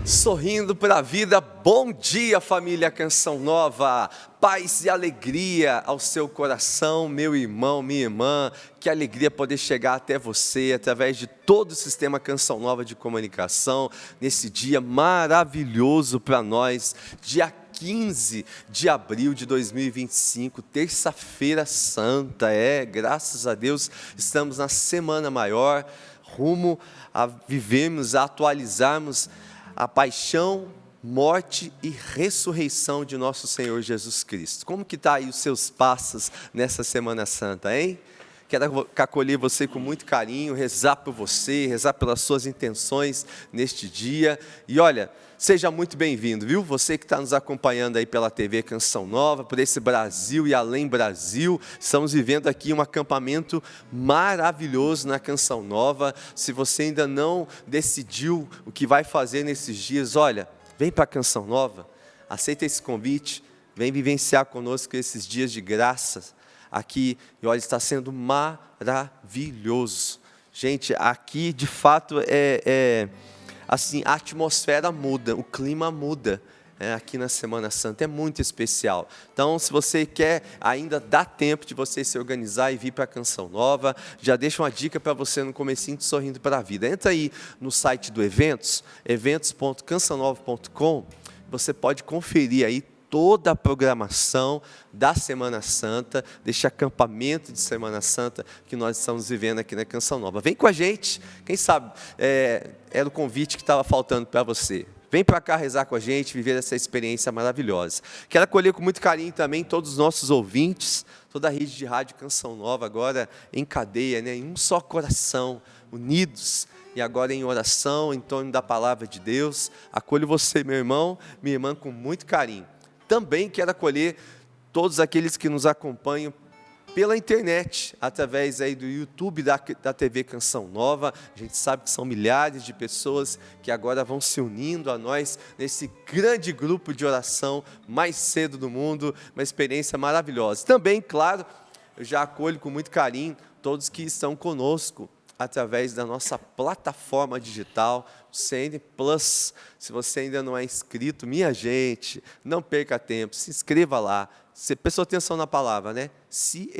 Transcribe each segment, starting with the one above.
Sorrindo para a vida, bom dia família Canção Nova, paz e alegria ao seu coração, meu irmão, minha irmã, que alegria poder chegar até você através de todo o sistema Canção Nova de comunicação, nesse dia maravilhoso para nós, dia 15 de abril de 2025, terça-feira santa, graças a Deus, estamos na Semana Maior, rumo a vivermos, a atualizarmos a paixão, morte e ressurreição de nosso Senhor Jesus Cristo. Como que está aí os seus passos nessa Semana Santa, hein? Quero acolher você com muito carinho, rezar por você, rezar pelas suas intenções neste dia. E olha, seja muito bem-vindo, viu? Você que está nos acompanhando aí pela TV Canção Nova, por esse Brasil e além Brasil. Estamos vivendo aqui um acampamento maravilhoso na Canção Nova. Se você ainda não decidiu o que vai fazer nesses dias, olha, vem para a Canção Nova, aceita esse convite, vem vivenciar conosco esses dias de graça aqui, e olha, está sendo maravilhoso. Gente, aqui de fato assim, a atmosfera muda, o clima muda, aqui na Semana Santa, é muito especial. Então, se você quer, ainda dá tempo de você se organizar e vir para a Canção Nova, já deixa uma dica para você no comecinho de Sorrindo para a Vida. Entra aí no site do eventos.cançãonova.com, você pode conferir aí toda a programação da Semana Santa, deste acampamento de Semana Santa que nós estamos vivendo aqui na Canção Nova. Vem com a gente, quem sabe era o convite que estava faltando para você. Vem para cá rezar com a gente, viver essa experiência maravilhosa. Quero acolher com muito carinho também todos os nossos ouvintes, toda a rede de rádio Canção Nova, agora em cadeia, em um só coração, unidos, e agora em oração, em torno da palavra de Deus. Acolho você, meu irmão, minha irmã, com muito carinho. Também quero acolher todos aqueles que nos acompanham pela internet, através aí do YouTube da TV Canção Nova. A gente sabe que são milhares de pessoas que agora vão se unindo a nós nesse grande grupo de oração mais cedo do mundo, uma experiência maravilhosa. Também, claro, eu já acolho com muito carinho todos que estão conosco através da nossa plataforma digital, o CN Plus. Se você ainda não é inscrito, minha gente, não perca tempo, se inscreva lá. Você prestou atenção na palavra, né? Se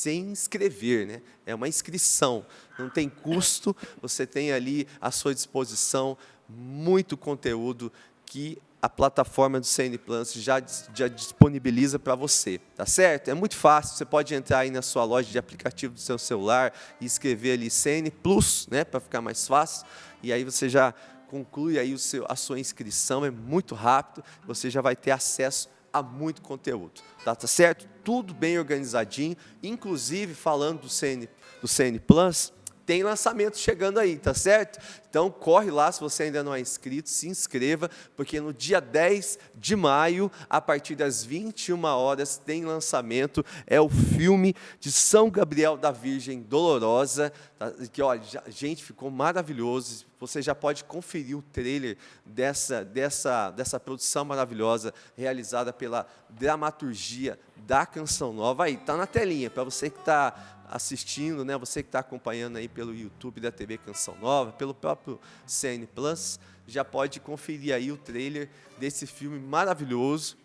inscrever, né? É uma inscrição, não tem custo, você tem ali à sua disposição muito conteúdo que a plataforma do CN Plus já disponibiliza para você, tá certo? É muito fácil, você pode entrar aí na sua loja de aplicativo do seu celular e escrever ali CN Plus, né, para ficar mais fácil, e aí você já conclui aí a sua inscrição, é muito rápido, você já vai ter acesso a muito conteúdo, tá certo? Tudo bem organizadinho, inclusive falando do CN Plus, tem lançamento chegando aí, tá certo? Então, corre lá, se você ainda não é inscrito, se inscreva, porque no dia 10 de maio, a partir das 21 horas, tem lançamento, é o filme de São Gabriel da Virgem Dolorosa, tá? Que, olha, gente, ficou maravilhoso, você já pode conferir o trailer dessa produção maravilhosa, realizada pela dramaturgia da Canção Nova. Aí, está na telinha, para você que está assistindo, né? Você que está acompanhando aí pelo YouTube da TV Canção Nova, pelo próprio CN Plus, já pode conferir aí o trailer desse filme maravilhoso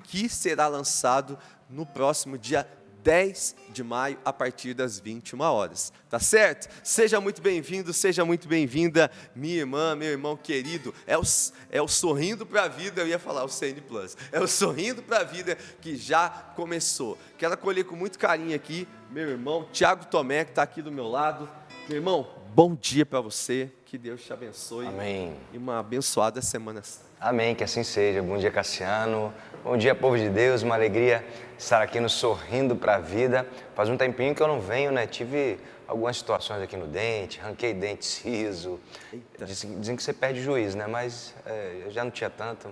que será lançado no próximo dia 10 de maio, a partir das 21 horas. Tá certo? Seja muito bem-vindo, seja muito bem-vinda, minha irmã, meu irmão querido. É o Sorrindo para a Vida, eu ia falar o CN Plus. É o Sorrindo para a Vida que já começou. Quero acolher com muito carinho aqui meu irmão Tiago Tomé, que está aqui do meu lado. Meu irmão, bom dia para você. Que Deus te abençoe. Amém. E uma abençoada semana. Amém, que assim seja. Bom dia, Cassiano. Bom dia, povo de Deus. Uma alegria estar aqui no Sorrindo para a Vida. Faz um tempinho que eu não venho, né? Tive algumas situações aqui no dente, arranquei dente, siso. Dizem que você perde o juízo, né? Mas eu já não tinha tanto.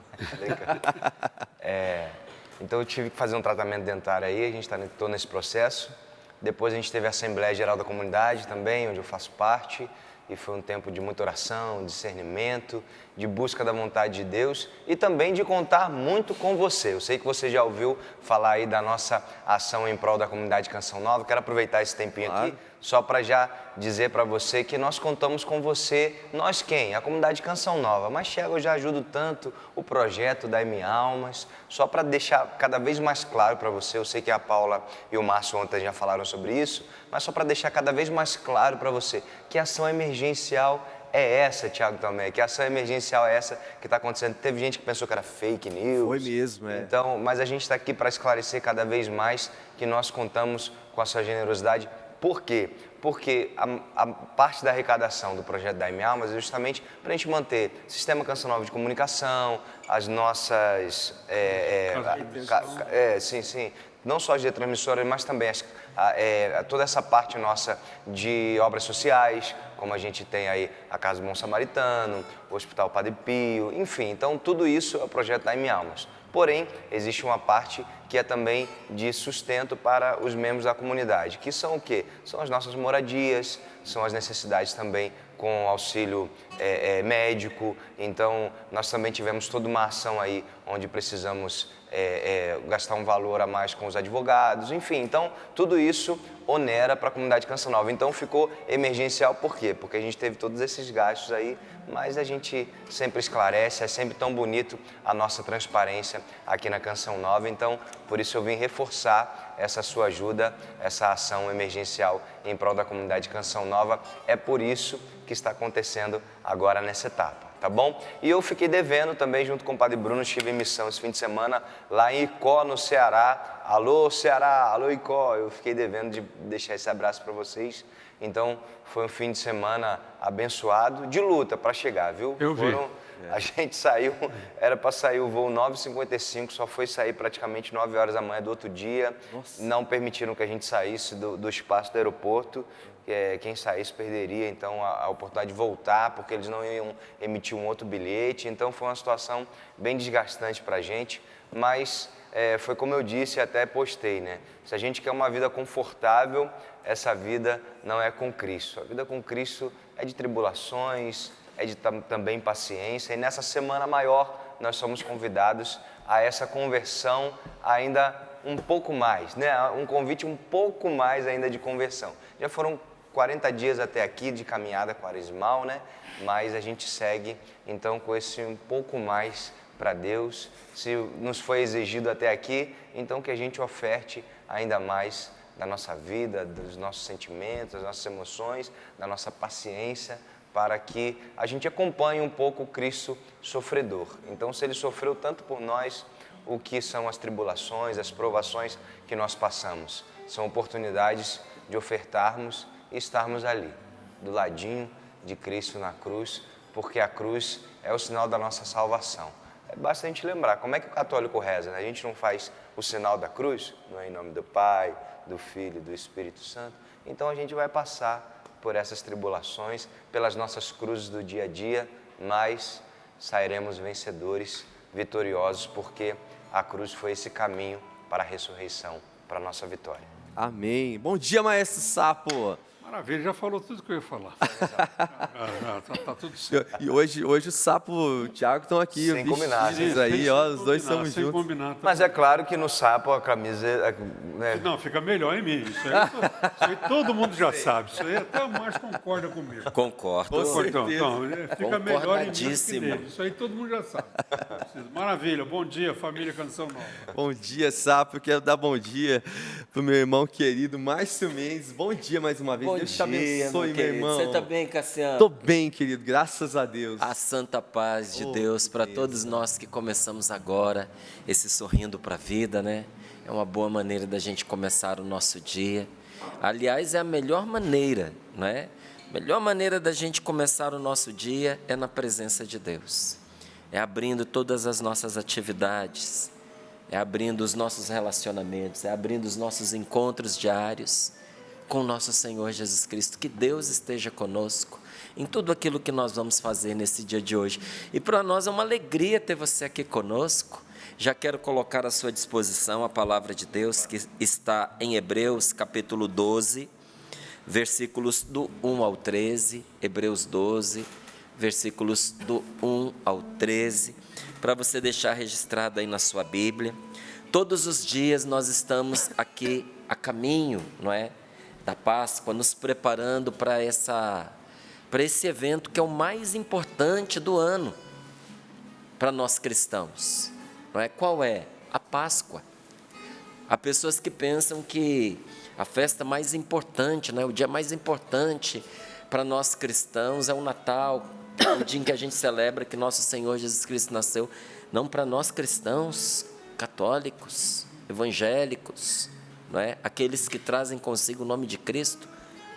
Então eu tive que fazer um tratamento dentário aí, a gente estou nesse processo. Depois a gente teve a Assembleia Geral da Comunidade também, onde eu faço parte. e foi um tempo de muita oração, discernimento, de busca da vontade de Deus e também de contar muito com você. Eu sei que você já ouviu falar aí da nossa ação em prol da comunidade Canção Nova. Quero aproveitar esse tempinho aqui só para já dizer para você que nós contamos com você. Nós quem? A comunidade Canção Nova. Mas chega, eu já ajudo tanto o projeto da M Almas, só para deixar cada vez mais claro para você. Eu sei que a Paula e o Márcio ontem já falaram sobre isso, mas só para deixar cada vez mais claro para você que a ação emergencial é essa, Tiago Tomé, que a ação emergencial é essa que está acontecendo. Teve gente que pensou que era fake news. Foi mesmo, é. Então, mas a gente está aqui para esclarecer cada vez mais que nós contamos com a sua generosidade. Por quê? Porque a parte da arrecadação do projeto da M Almas é justamente para a gente manter o Sistema Canção Nova de Comunicação, as nossas... sim. Não só as de transmissoras, mas também toda essa parte nossa de obras sociais, como a gente tem aí a Casa do Bom Samaritano, o Hospital Padre Pio, enfim. Então, tudo isso é o projeto da M Almas. Porém, existe uma parte que é também de sustento para os membros da comunidade, que são o quê? São as nossas moradias, são as necessidades também com auxílio médico. Então, nós também tivemos toda uma ação aí onde precisamos gastar um valor a mais com os advogados, enfim. Então, tudo isso onera para a comunidade Canção Nova. Então, ficou emergencial, por quê? Porque a gente teve todos esses gastos aí, mas a gente sempre esclarece, é sempre tão bonito a nossa transparência aqui na Canção Nova. Então, por isso eu vim reforçar essa sua ajuda, essa ação emergencial em prol da comunidade Canção Nova. É por isso que está acontecendo agora nessa etapa, tá bom? E eu fiquei devendo também, junto com o Padre Bruno, estive em missão esse fim de semana lá em Icó, no Ceará. Alô, Ceará, alô, Icó. Eu fiquei devendo de deixar esse abraço para vocês. Então, foi um fim de semana abençoado, de luta para chegar, viu? Eu vi. A gente saiu, era para sair o voo 9h55, só foi sair praticamente 9 horas da manhã do outro dia. Nossa. Não permitiram que a gente saísse do espaço do aeroporto. Quem saísse perderia, então, a oportunidade de voltar, porque eles não iam emitir um outro bilhete. Então, foi uma situação bem desgastante para a gente, mas foi como eu disse e até postei, né? Se a gente quer uma vida confortável, essa vida não é com Cristo. A vida com Cristo é de tribulações, é de também paciência. E nessa semana maior, nós somos convidados a essa conversão ainda um pouco mais, né? Um convite um pouco mais ainda de conversão. Já foram 40 dias até aqui de caminhada quaresmal, né? Mas a gente segue, então, com esse um pouco mais para Deus. Se nos foi exigido até aqui, então que a gente oferte ainda mais da nossa vida, dos nossos sentimentos, das nossas emoções, da nossa paciência, para que a gente acompanhe um pouco o Cristo sofredor. Então, se Ele sofreu tanto por nós, o que são as tribulações, as provações que nós passamos? São oportunidades de ofertarmos e estarmos ali, do ladinho de Cristo na cruz, porque a cruz é o sinal da nossa salvação. Basta a gente lembrar, como é que o católico reza, né? A gente não faz o sinal da cruz, não é em nome do Pai, do Filho e do Espírito Santo. Então a gente vai passar por essas tribulações, pelas nossas cruzes do dia a dia, mas sairemos vencedores, vitoriosos, porque a cruz foi esse caminho para a ressurreição, para a nossa vitória. Amém. Bom dia, Maestro Sapo. Maravilha, já falou tudo que eu ia falar. Tá tudo certo. E hoje o Sapo e o Thiago estão aqui Sem combinar, vestidos né? aí, ó, os dois estamos sem juntos. combinar, tá Mas é claro que no sapo a camisa... né? Não, fica melhor em mim. Isso aí todo mundo já sabe. Isso aí até o Márcio concorda comigo. Concordo. Então, fica melhor em mim do que Concordadíssimo. nele. Isso aí todo mundo já sabe. Maravilha. Bom dia, família Canção Nova. Bom dia, Sapo. Quero dar bom dia pro meu irmão querido, Márcio Mendes. Bom dia mais uma vez. Bom Deus te dia, abençoe, meu querido. irmão. Você tá bem, Cassiano? Tô bem, querido. Graças a Deus. A santa paz de Oh, Deus para beleza. todos nós que começamos agora esse sorrindo para a vida, né? É uma boa maneira da gente começar o nosso dia. Aliás, é a melhor maneira, não é? A melhor maneira da gente começar o nosso dia é na presença de Deus. É abrindo todas as nossas atividades, é abrindo os nossos relacionamentos, é abrindo os nossos encontros diários com o nosso Senhor Jesus Cristo. Que Deus esteja conosco em tudo aquilo que nós vamos fazer nesse dia de hoje. E para nós é uma alegria ter você aqui conosco. Já quero colocar à sua disposição a palavra de Deus que está em Hebreus capítulo 12, versículos do 1 ao 13, Hebreus 12, versículos do 1 ao 13, para você deixar registrado aí na sua Bíblia. Todos os dias nós estamos aqui a caminho, não é, da Páscoa, nos preparando para esse evento que é o mais importante do ano para nós cristãos, não é? Qual é? A Páscoa. Há pessoas que pensam que a festa mais importante, né, o dia mais importante para nós cristãos é o Natal, o dia em que a gente celebra que nosso Senhor Jesus Cristo nasceu. Não, para nós cristãos, católicos, evangélicos, não é? Aqueles que trazem consigo o nome de Cristo,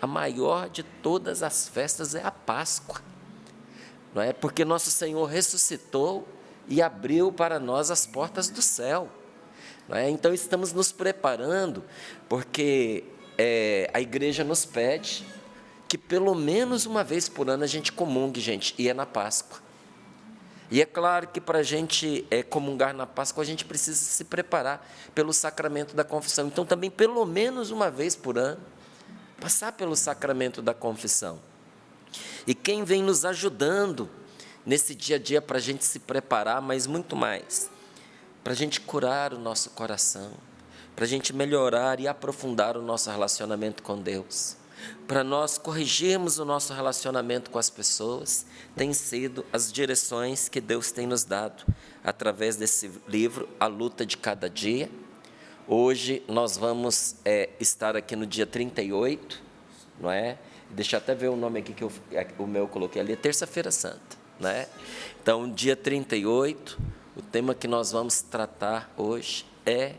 a maior de todas as festas é a Páscoa, não é? Porque nosso Senhor ressuscitou e abriu para nós as portas do céu, não é? Então estamos nos preparando, porque a igreja nos pede que pelo menos uma vez por ano a gente comungue, gente, e é na Páscoa. E é claro que para a gente comungar na Páscoa, a gente precisa se preparar pelo sacramento da confissão. Então, também, pelo menos uma vez por ano, passar pelo sacramento da confissão. E quem vem nos ajudando nesse dia a dia para a gente se preparar, mas muito mais, para a gente curar o nosso coração, para a gente melhorar e aprofundar o nosso relacionamento com Deus, para nós corrigirmos o nosso relacionamento com as pessoas, tem sido as direções que Deus tem nos dado através desse livro, A Luta de Cada Dia. Hoje nós vamos estar aqui no dia 38, não é? Deixa eu até ver o nome aqui que o meu eu coloquei ali, é Terça-feira Santa, não é? Então, dia 38, o tema que nós vamos tratar hoje é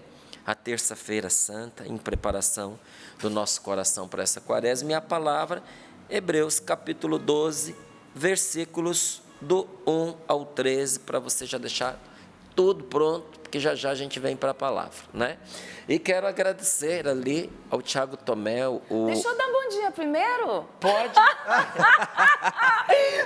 a Terça-feira Santa, em preparação do nosso coração para essa quaresma, e a palavra, Hebreus capítulo 12, versículos do 1 ao 13, para você já deixar tudo pronto, porque já já a gente vem para a palavra, né? E quero agradecer ali ao Tiago Tomé, Deixa eu dar bom dia primeiro? Pode.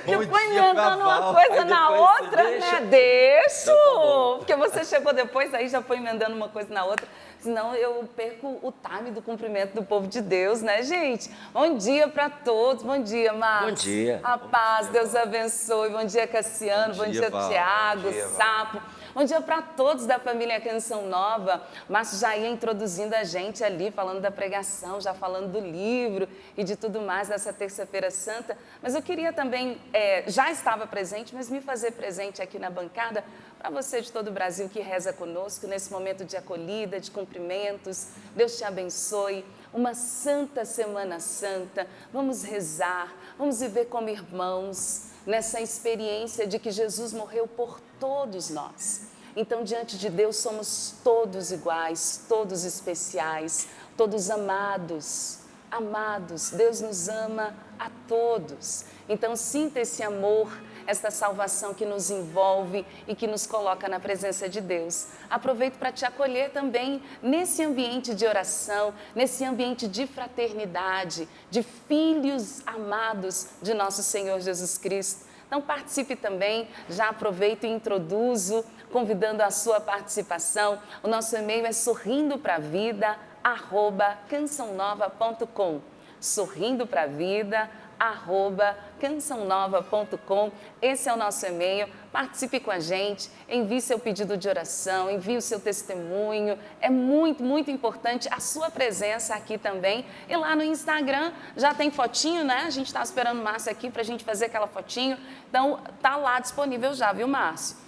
Porque foi emendando uma coisa na outra, né? Deixo! Então, tá, porque você chegou depois, aí já foi emendando uma coisa na outra. Senão eu perco o time do cumprimento do povo de Deus, né, gente? Bom dia para todos. Bom dia, Marcos. Bom dia. A paz, Deus abençoe. Bom dia, Cassiano. Bom dia, Val. Tiago, Bom dia, Val. Sapo. Bom dia para todos da família Canção Nova. Márcio já ia introduzindo a gente ali, falando da pregação, já falando do livro e de tudo mais nessa Terça-feira Santa. Mas eu queria também, já estava presente, mas me fazer presente aqui na bancada para você de todo o Brasil que reza conosco nesse momento de acolhida, de cumprimentos. Deus te abençoe. Uma santa Semana Santa. Vamos rezar, vamos viver como irmãos nessa experiência de que Jesus morreu por todos nós. Então, diante de Deus, somos todos iguais, todos especiais, todos amados. Amados, Deus nos ama a todos. Então, sinta esse amor, esta salvação que nos envolve e que nos coloca na presença de Deus. Aproveito para te acolher também nesse ambiente de oração, nesse ambiente de fraternidade, de filhos amados de nosso Senhor Jesus Cristo. Então participe também, já aproveito e introduzo, convidando a sua participação. O nosso e-mail é sorrindopravida@cançãonova.com. sorrindopravida@cançãonova.com. Esse é o nosso e-mail. Participe com a gente, envie seu pedido de oração, envie o seu testemunho. É muito, muito importante a sua presença aqui também. E lá no Instagram já tem fotinho, né? A gente está esperando o Márcio aqui para a gente fazer aquela fotinho. Então, tá lá disponível já, viu, Márcio?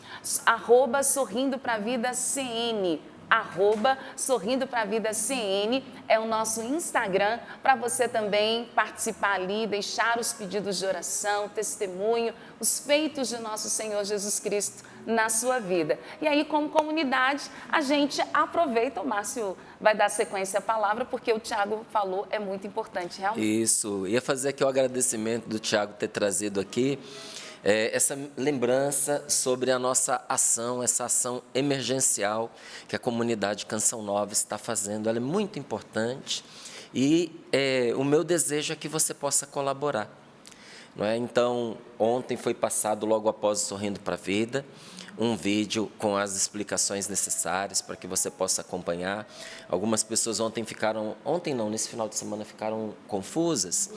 @sorrindopravida.cn. @sorrindopravida.cn é o nosso Instagram para você também participar ali, deixar os pedidos de oração, testemunho, os feitos de nosso Senhor Jesus Cristo na sua vida. E aí, como comunidade, a gente aproveita, o Márcio vai dar sequência à palavra, porque o Tiago falou, é muito importante, realmente. Isso, ia fazer aqui o agradecimento do Tiago ter trazido aqui essa lembrança sobre a nossa ação, essa ação emergencial que a comunidade Canção Nova está fazendo. Ela é muito importante e o meu desejo é que você possa colaborar, não é? Então, ontem foi passado, logo após o Sorrindo para a Vida, um vídeo com as explicações necessárias para que você possa acompanhar. Algumas pessoas nesse final de semana ficaram confusas,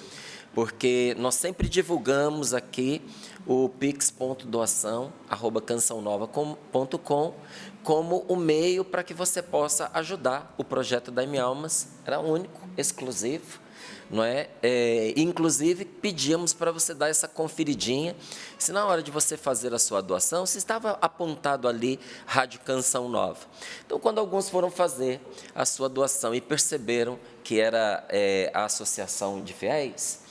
porque nós sempre divulgamos aqui o pix.doação@cançãonova.com como o meio para que você possa ajudar o projeto da M-Almas. Era único, exclusivo, não é? Inclusive, pedíamos para você dar essa conferidinha, se na hora de você fazer a sua doação, se estava apontado ali Rádio Canção Nova. Então, quando alguns foram fazer a sua doação e perceberam que era a Associação de Fiéis,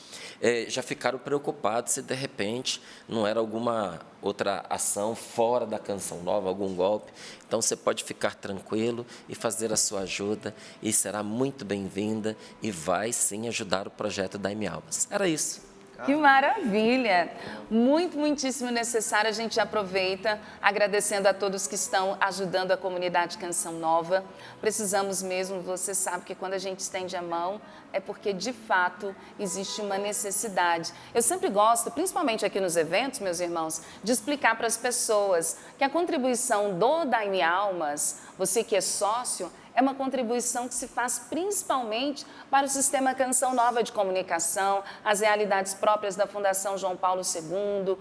já ficaram preocupados se, de repente, não era alguma outra ação fora da Canção Nova, algum golpe. Então, você pode ficar tranquilo e fazer a sua ajuda, e será muito bem-vinda, e vai, sim, ajudar o projeto da M-Almas. Era isso. Que maravilha! Muitíssimo necessário. A gente aproveita agradecendo a todos que estão ajudando a comunidade Canção Nova. Precisamos mesmo, você sabe que quando a gente estende a mão é porque de fato existe uma necessidade. Eu sempre gosto, principalmente aqui nos eventos, meus irmãos, de explicar para as pessoas que a contribuição do Daime Almas, você que é sócio, é uma contribuição que se faz principalmente para o sistema Canção Nova de comunicação, as realidades próprias da Fundação João Paulo II,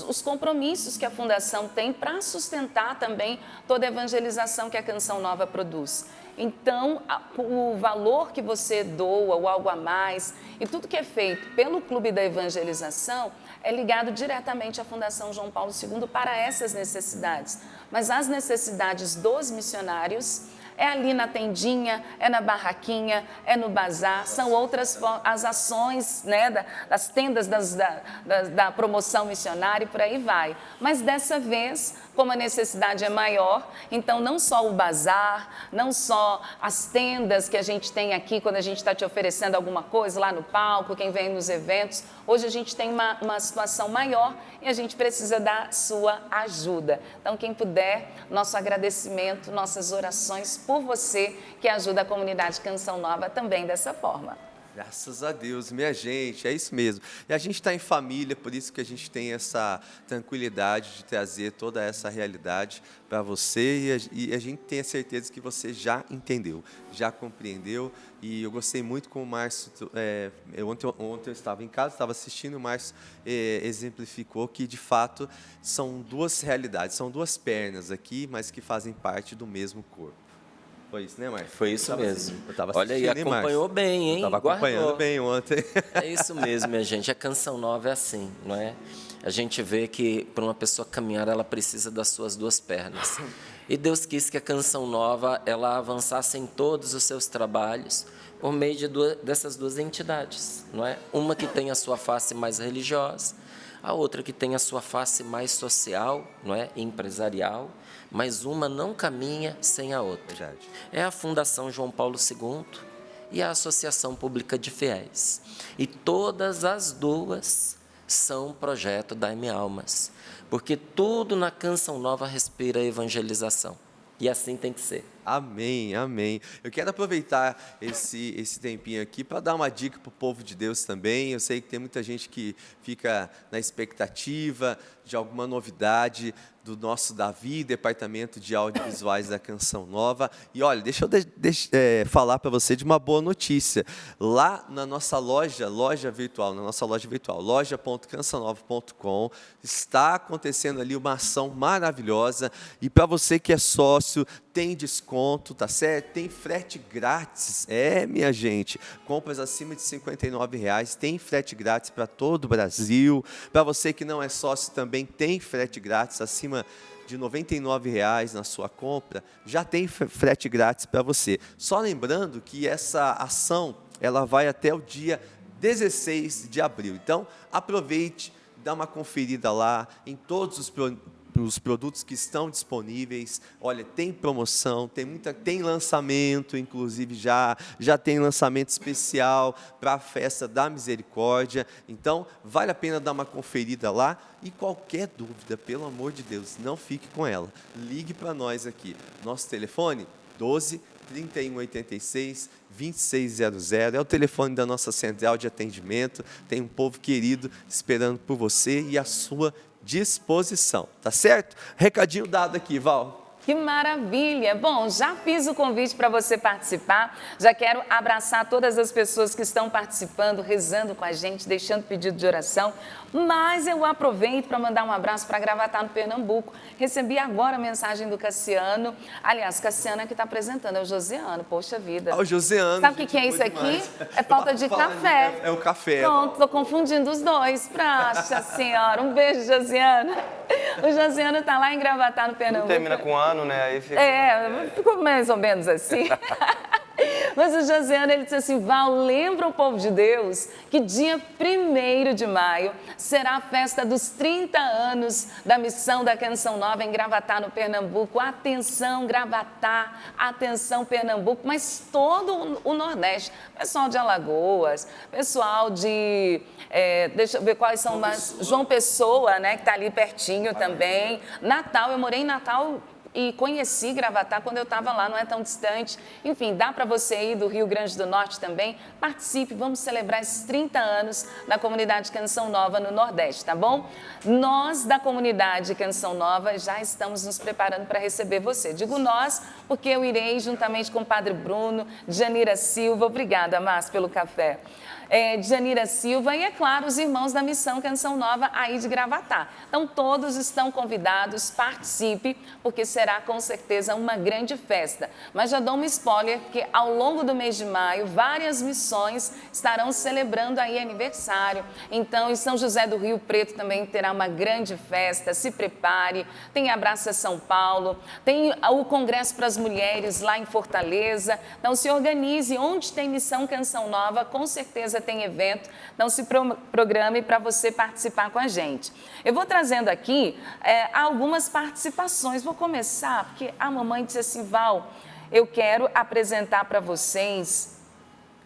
os compromissos que a Fundação tem para sustentar também toda a evangelização que a Canção Nova produz. Então, o valor que você doa, o algo a mais, e tudo que é feito pelo Clube da Evangelização é ligado diretamente à Fundação João Paulo II para essas necessidades. Mas as necessidades dos missionários é ali na tendinha, é na barraquinha, é no bazar, são outras as ações, né, das tendas da promoção missionária e por aí vai. Mas dessa vez, como a necessidade é maior, então não só o bazar, não só as tendas que a gente tem aqui quando a gente está te oferecendo alguma coisa lá no palco, quem vem nos eventos, hoje a gente tem uma situação maior e a gente precisa da sua ajuda. Então, quem puder, nosso agradecimento, nossas orações por você que ajuda a comunidade Canção Nova também dessa forma. Graças a Deus, minha gente, é isso mesmo. E a gente está em família, por isso que a gente tem essa tranquilidade de trazer toda essa realidade para você e a gente tem a certeza que você já entendeu, já compreendeu. E eu gostei muito com o Márcio, ontem eu estava em casa, estava assistindo, o Márcio exemplificou que, de fato, são duas realidades, são duas pernas aqui, mas que fazem parte do mesmo corpo. Foi isso, né, Márcio? Foi isso mesmo. Eu estava Olha aí, acompanhou bem, hein? Estava acompanhando bem ontem. É isso mesmo, minha gente. A Canção Nova é assim, não é? A gente vê que para uma pessoa caminhar, ela precisa das suas duas pernas. E Deus quis que a Canção Nova ela avançasse em todos os seus trabalhos por meio dessas duas entidades, não é? Uma que tem a sua face mais religiosa, a outra que tem a sua face mais social, não é? Empresarial, mas uma não caminha sem a outra. Verdade. É a Fundação João Paulo II e a Associação Pública de Fiéis. E todas as duas são projeto da M-Almas, porque tudo na Canção Nova respira evangelização. E assim tem que ser. Amém, amém. Eu quero aproveitar esse tempinho aqui para dar uma dica para o povo de Deus também. Eu sei que tem muita gente que fica na expectativa de alguma novidade do nosso Davi, Departamento de Audiovisuais da Canção Nova. E olha, deixa eu falar para você de uma boa notícia. Lá na nossa loja virtual, loja.cançãonova.com, está acontecendo ali uma ação maravilhosa. E para você que é sócio, tem desconto, tá certo? Tem frete grátis. Minha gente, compras acima de R$ 59,00, tem frete grátis para todo o Brasil. Para você que não é sócio também, tem frete grátis acima de R$ 99,00 na sua compra, já tem frete grátis para você. Só lembrando que essa ação, ela vai até o dia 16 de abril. Então, aproveite, dá uma conferida lá em todos os produtos que estão disponíveis. Olha, tem promoção, tem lançamento, inclusive já tem lançamento especial para a Festa da Misericórdia. Então, vale a pena dar uma conferida lá e qualquer dúvida, pelo amor de Deus, não fique com ela. Ligue para nós aqui. Nosso telefone, 12 3186 2600, é o telefone da nossa central de atendimento. Tem um povo querido esperando por você e a sua disposição, tá certo? Recadinho dado aqui, Val. Que maravilha! Bom, já fiz o convite para você participar, já quero abraçar todas as pessoas que estão participando, rezando com a gente, deixando pedido de oração, mas eu aproveito para mandar um abraço para Gravatá, no Pernambuco. Recebi agora a mensagem do Cassiano, aliás, Cassiano é que está apresentando, é o Joseano, poxa vida. O Joseano. Sabe o que é isso aqui? É falta de café. É o café. Pronto, estou confundindo os dois. Praxa senhora, um beijo, Josiano. O Josiano está lá em Gravatá, no Pernambuco. Termina com ano, né? Aí fica... Ficou mais ou menos assim. Mas o Josiano, ele disse assim, Val, lembra o povo de Deus que dia 1º de maio será a festa dos 30 anos da missão da Canção Nova em Gravatá, no Pernambuco. Atenção, Gravatá, atenção, Pernambuco, mas todo o Nordeste. Pessoal de Alagoas, pessoal de, deixa eu ver quais são mais, João Pessoa, né, que está ali pertinho também. Natal, eu morei em Natal e conheci Gravatá quando eu estava lá, não é tão distante. Enfim, dá para você ir do Rio Grande do Norte também. Participe, vamos celebrar esses 30 anos da comunidade Canção Nova no Nordeste, tá bom? Nós, da comunidade Canção Nova, já estamos nos preparando para receber você. Digo nós, porque eu irei juntamente com o Padre Bruno, Janira Silva. Obrigada, Márcio, pelo café. Janira Silva e, é claro, os irmãos da Missão Canção Nova aí de Gravatá. Então, todos estão convidados, participe, porque será com certeza uma grande festa. Mas já dou um spoiler que ao longo do mês de maio, várias missões estarão celebrando aí aniversário. Então, em São José do Rio Preto também terá uma grande festa, se prepare. Tem Abraça São Paulo, tem o Congresso para as Mulheres lá em Fortaleza. Então, se organize, onde tem Missão Canção Nova, com certeza tem evento, então se programe para você participar com a gente. Eu vou trazendo aqui algumas participações, vou começar porque a mamãe disse assim, Val, eu quero apresentar para vocês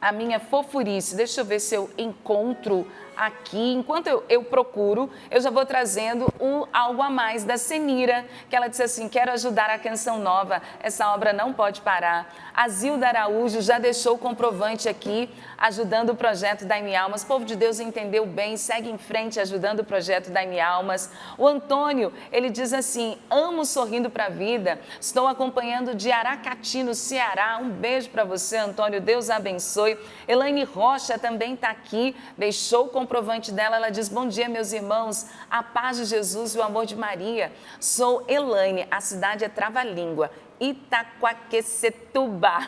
a minha fofurice, deixa eu ver se eu encontro aqui, enquanto eu procuro, eu já vou trazendo algo a mais da Senira, que ela disse assim, quero ajudar a Canção Nova, essa obra não pode parar. A Zilda Araújo já deixou o comprovante aqui, ajudando o projeto Dai-me Almas. O povo de Deus entendeu bem, segue em frente ajudando o projeto Dai-me Almas. O Antônio, ele diz assim, amo Sorrindo para a Vida, estou acompanhando de Aracati, no Ceará. Um beijo para você, Antônio, Deus abençoe. Elaine Rocha também está aqui, deixou o comprovante dela, ela diz, bom dia, meus irmãos, a paz de Jesus e o amor de Maria. Sou Elaine, a cidade é Trava-Língua, Itaquaquecetuba,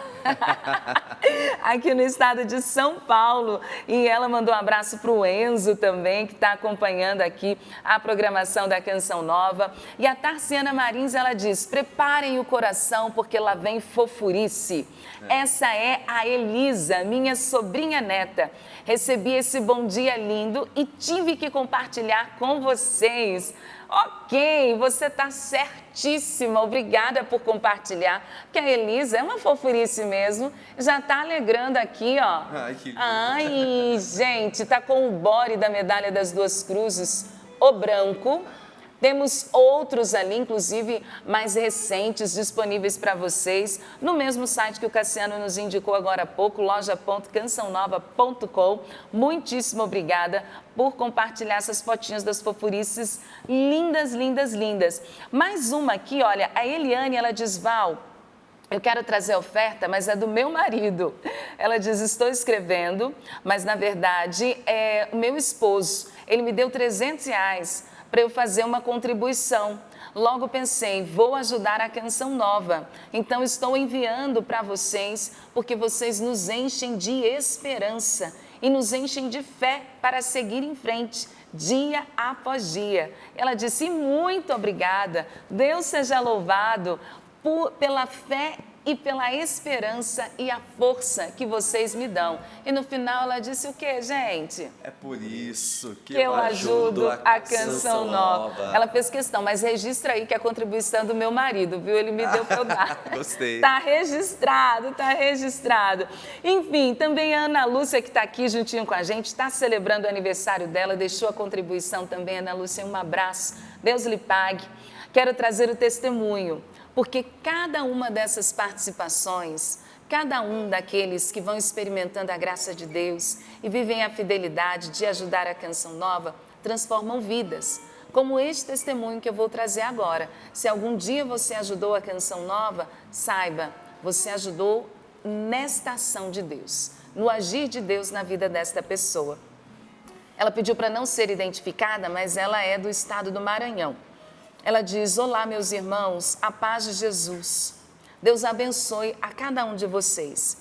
aqui no estado de São Paulo. E ela mandou um abraço para o Enzo também, que está acompanhando aqui a programação da Canção Nova. E a Tarciana Marins, ela diz, preparem o coração, porque lá vem fofurice. Essa é a Elisa, minha sobrinha neta. Recebi esse bom dia lindo e tive que compartilhar com vocês. Ok, você está certíssima, obrigada por compartilhar, porque a Elisa é uma fofurice mesmo, já está alegrando aqui, ó. Ai, que lindo. Ai, gente, está com o bore da Medalha das Duas Cruzes, o branco. Temos outros ali, inclusive mais recentes, disponíveis para vocês no mesmo site que o Cassiano nos indicou agora há pouco, loja.cançãonova.com. Muitíssimo obrigada por compartilhar essas fotinhas das fofurices lindas, lindas, lindas. Mais uma aqui, olha, a Eliane, ela diz, Val, eu quero trazer a oferta, mas é do meu marido. Ela diz, estou escrevendo, mas na verdade é o meu esposo. Ele me deu R$300 para eu fazer uma contribuição. Logo pensei, vou ajudar a Canção Nova. Então estou enviando para vocês, porque vocês nos enchem de esperança e nos enchem de fé para seguir em frente, dia após dia. Ela disse, muito obrigada, Deus seja louvado pela fé e pela esperança e a força que vocês me dão. E no final ela disse o quê, gente? É por isso que eu ajudo a Canção Nova. Ela fez questão, mas registra aí que a contribuição do meu marido, viu? Ele me deu para eu dar. Gostei. Tá registrado, tá registrado. Enfim, também a Ana Lúcia, que está aqui juntinho com a gente, está celebrando o aniversário dela, deixou a contribuição também. Ana Lúcia, um abraço. Deus lhe pague. Quero trazer o testemunho, porque cada uma dessas participações, cada um daqueles que vão experimentando a graça de Deus e vivem a fidelidade de ajudar a Canção Nova, transformam vidas. como este testemunho que eu vou trazer agora. Se algum dia você ajudou a Canção Nova, saiba, você ajudou nesta ação de Deus, no agir de Deus na vida desta pessoa. Ela pediu para não ser identificada, mas ela é do estado do Maranhão. Ela diz: olá, meus irmãos, a paz de Jesus. Deus abençoe a cada um de vocês.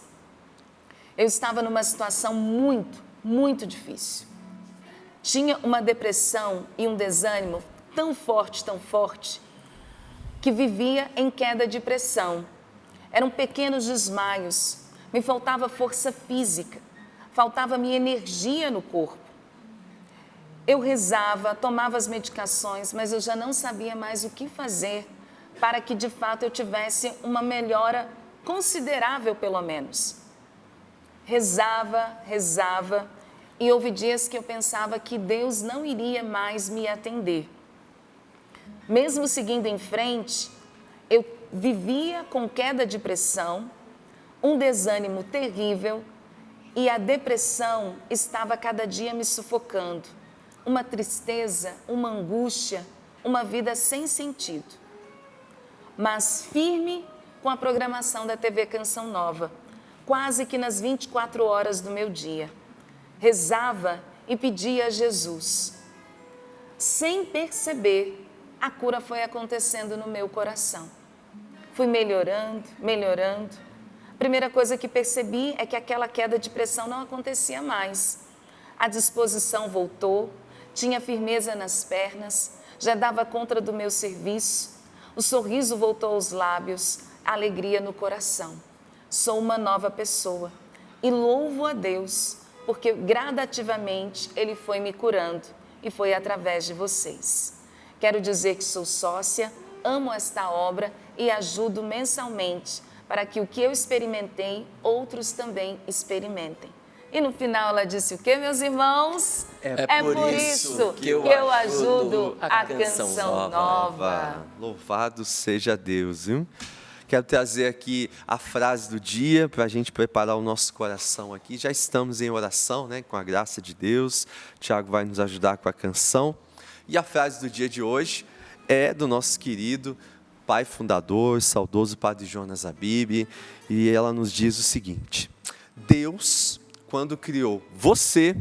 Eu estava numa situação muito difícil. Tinha uma depressão e um desânimo tão forte, que vivia em queda de pressão. Eram pequenos desmaios, me faltava força física, faltava minha energia no corpo. Eu rezava, tomava as medicações, mas eu já não sabia mais o que fazer para que de fato eu tivesse uma melhora considerável, pelo menos. Rezava, e houve dias que eu pensava que Deus não iria mais me atender. Mesmo seguindo em frente, eu vivia com queda de pressão, um desânimo terrível, e a depressão estava cada dia me sufocando. Uma tristeza, uma angústia, uma vida sem sentido. Mas firme com a programação da TV Canção Nova, quase que nas 24 horas do meu dia. Rezava e pedia a Jesus. Sem perceber, a cura foi acontecendo no meu coração. Fui melhorando. A primeira coisa que percebi é que aquela queda de pressão não acontecia mais. A disposição voltou, tinha firmeza nas pernas, já dava conta do meu serviço, o sorriso voltou aos lábios, a alegria no coração. Sou uma nova pessoa e louvo a Deus, porque gradativamente Ele foi me curando e foi através de vocês. Quero dizer que sou sócia, amo esta obra e ajudo mensalmente para que o que eu experimentei, outros também experimentem. E no final ela disse o quê, meus irmãos? É por isso que eu ajudo a Canção Nova. Louvado seja Deus, viu? Quero trazer aqui a frase do dia para a gente preparar o nosso coração aqui. Já estamos em oração, né? Com a graça de Deus. O Tiago vai nos ajudar com a canção. E a frase do dia de hoje é do nosso querido pai fundador, saudoso Padre Jonas Abib. E ela nos diz o seguinte: Deus, quando criou você,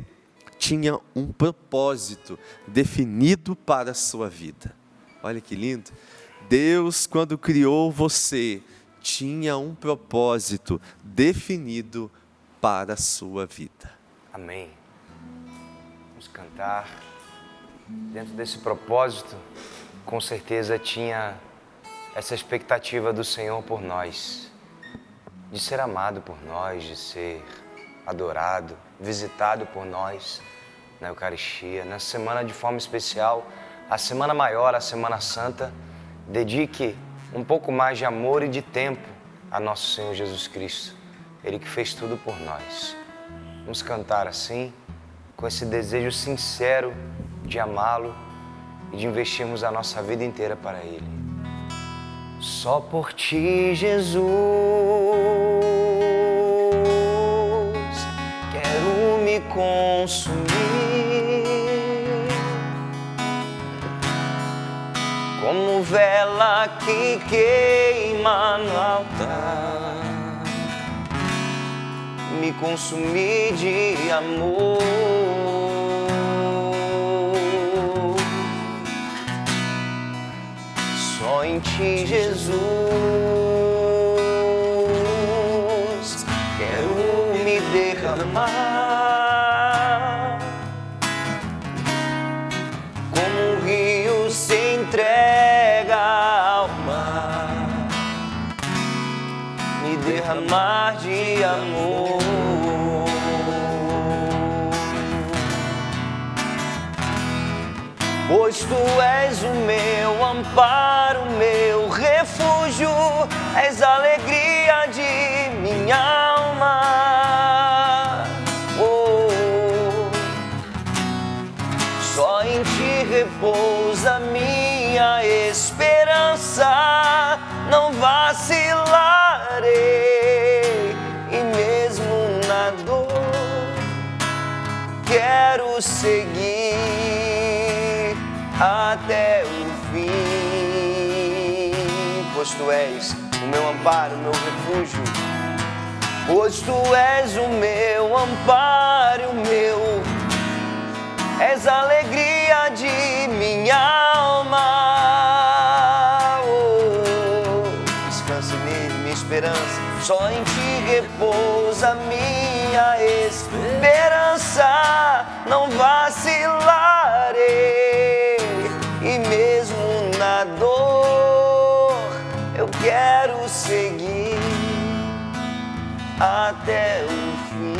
tinha um propósito definido para a sua vida. Olha que lindo. Deus, quando criou você, tinha um propósito definido para a sua vida. Amém. Vamos cantar. Dentro desse propósito, com certeza tinha essa expectativa do Senhor por nós, de ser amado por nós, de ser adorado, visitado por nós na Eucaristia. Na semana de forma especial, a Semana Maior, a Semana Santa, dedique um pouco mais de amor e de tempo a nosso Senhor Jesus Cristo, Ele que fez tudo por nós. Vamos cantar assim, com esse desejo sincero de amá-lo e de investirmos a nossa vida inteira para Ele. Só por Ti, Jesus, quero me consumir como vela que queima no altar, me consumir de amor. Só em Ti, Jesus, quero me derramar como um rio se entrega ao mar, me derramar de amor. Pois Tu és o meu amparo, meu refúgio, és a alegria de minha alma. Oh, só em Ti repousa minha esperança, não vacilarei, e mesmo na dor quero seguir até o fim. Pois tu és o meu amparo, o meu refúgio. Pois tu és o meu amparo, o meu, és a alegria de minha alma. Oh, descansa nele, minha esperança, só em ti repousa minha esperança. Não vacilarei, e mesmo na dor eu quero seguir até o fim.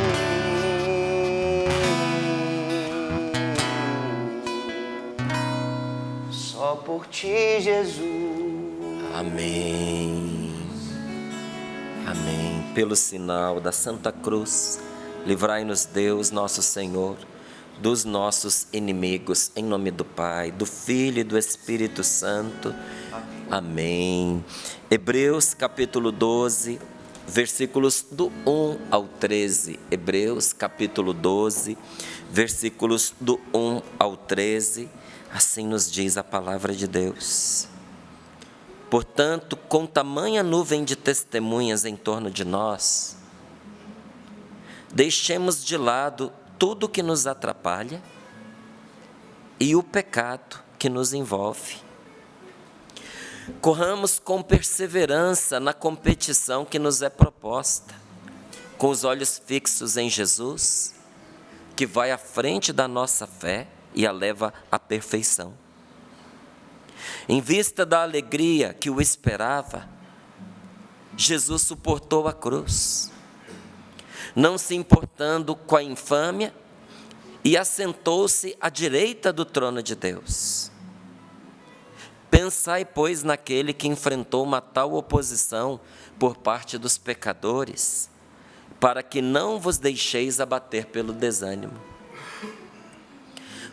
Só por ti, Jesus. Amém. Amém. Pelo sinal da Santa Cruz, livrai-nos Deus, nosso Senhor, dos nossos inimigos, em nome do Pai, do Filho e do Espírito Santo. Amém. Hebreus capítulo 12, versículos do 1 ao 13. Hebreus capítulo 12, versículos do 1 ao 13. Assim nos diz a palavra de Deus. Portanto, com tamanha nuvem de testemunhas em torno de nós, deixemos de lado tudo que nos atrapalha e o pecado que nos envolve. Corramos com perseverança na competição que nos é proposta, com os olhos fixos em Jesus, que vai à frente da nossa fé e a leva à perfeição. Em vista da alegria que o esperava, Jesus suportou a cruz, não se importando com a infâmia, e assentou-se à direita do trono de Deus. Pensai, pois, naquele que enfrentou uma tal oposição por parte dos pecadores, para que não vos deixeis abater pelo desânimo.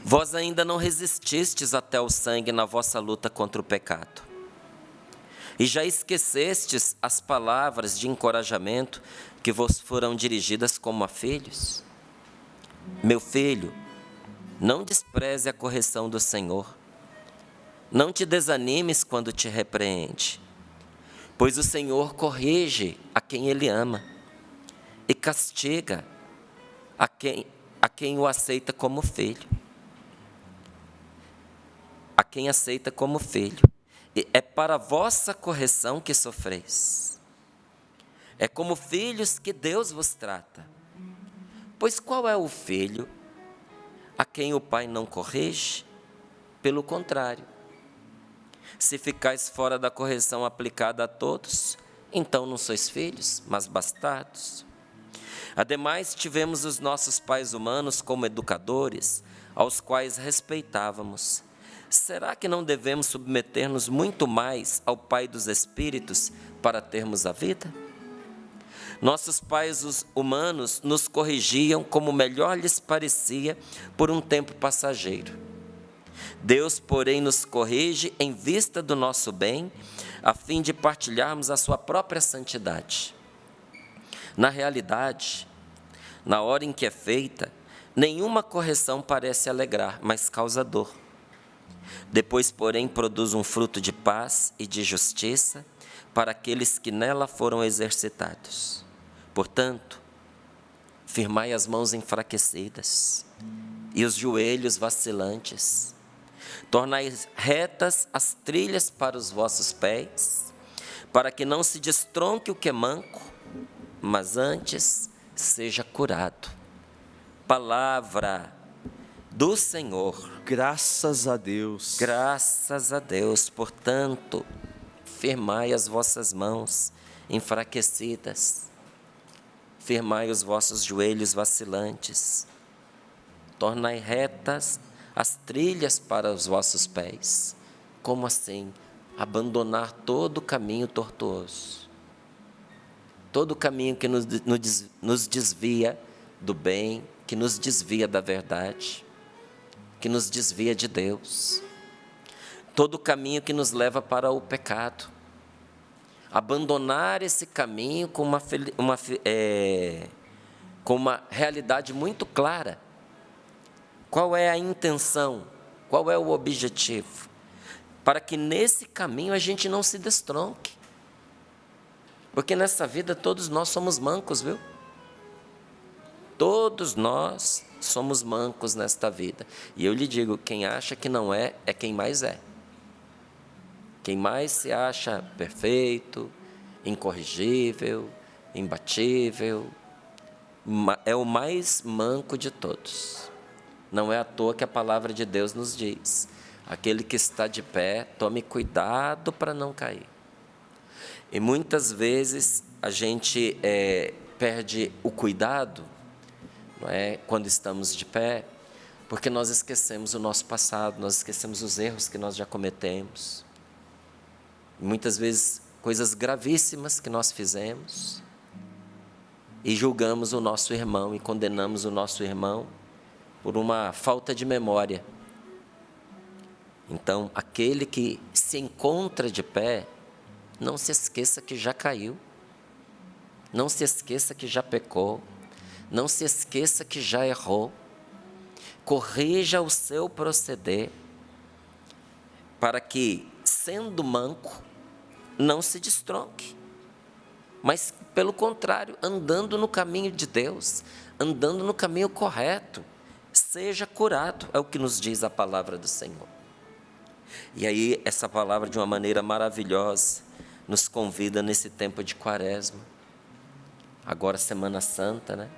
Vós ainda não resististes até o sangue na vossa luta contra o pecado. E já esquecestes as palavras de encorajamento que vos foram dirigidas como a filhos? Meu filho, não despreze a correção do Senhor. Não te desanimes quando te repreende, pois o Senhor corrige a quem Ele ama e castiga a quem o aceita como filho. A quem aceita como filho. E é para a vossa correção que sofreis. É como filhos que Deus vos trata. Pois qual é o filho a quem o pai não corrige? Pelo contrário, se ficais fora da correção aplicada a todos, então não sois filhos, mas bastardos. Ademais, tivemos os nossos pais humanos como educadores, aos quais respeitávamos. Será que não devemos submeter-nos muito mais ao Pai dos Espíritos para termos a vida? Nossos pais humanos nos corrigiam como melhor lhes parecia por um tempo passageiro. Deus, porém, nos corrige em vista do nosso bem, a fim de partilharmos a sua própria santidade. Na realidade, na hora em que é feita, nenhuma correção parece alegrar, mas causa dor. Depois, porém, produz um fruto de paz e de justiça para aqueles que nela foram exercitados. Portanto, firmai as mãos enfraquecidas e os joelhos vacilantes. Tornai retas as trilhas para os vossos pés, para que não se destronque o que é manco, mas antes seja curado. Palavra do Senhor. Graças a Deus. Graças a Deus. Portanto, firmai as vossas mãos enfraquecidas, firmai os vossos joelhos vacilantes, tornai retas as trilhas para os vossos pés. Como assim? Abandonar todo o caminho tortuoso, todo o caminho que nos desvia do bem, que nos desvia da verdade, que nos desvia de Deus, todo o caminho que nos leva para o pecado. Abandonar esse caminho com uma realidade muito clara. Qual é a intenção? Qual é o objetivo? Para que nesse caminho a gente não se destronque. Porque nessa vida todos nós somos mancos, viu? Todos nós somos mancos nesta vida. E eu lhe digo, quem acha que não é, é quem mais é. Quem mais se acha perfeito, incorrigível, imbatível, é o mais manco de todos. Não é à toa que a palavra de Deus nos diz: aquele que está de pé, tome cuidado para não cair. E muitas vezes a gente perde o cuidado, não é, quando estamos de pé, porque nós esquecemos o nosso passado, nós esquecemos os erros que nós já cometemos. E muitas vezes coisas gravíssimas que nós fizemos, e julgamos o nosso irmão e condenamos o nosso irmão por uma falta de memória. Então, aquele que se encontra de pé, não se esqueça que já caiu, não se esqueça que já pecou, não se esqueça que já errou. Corrija o seu proceder, para que, sendo manco, não se destronque, mas, pelo contrário, andando no caminho de Deus, andando no caminho correto, seja curado, é o que nos diz a palavra do Senhor. E aí, essa palavra, de uma maneira maravilhosa, nos convida nesse tempo de Quaresma, agora Semana Santa, né?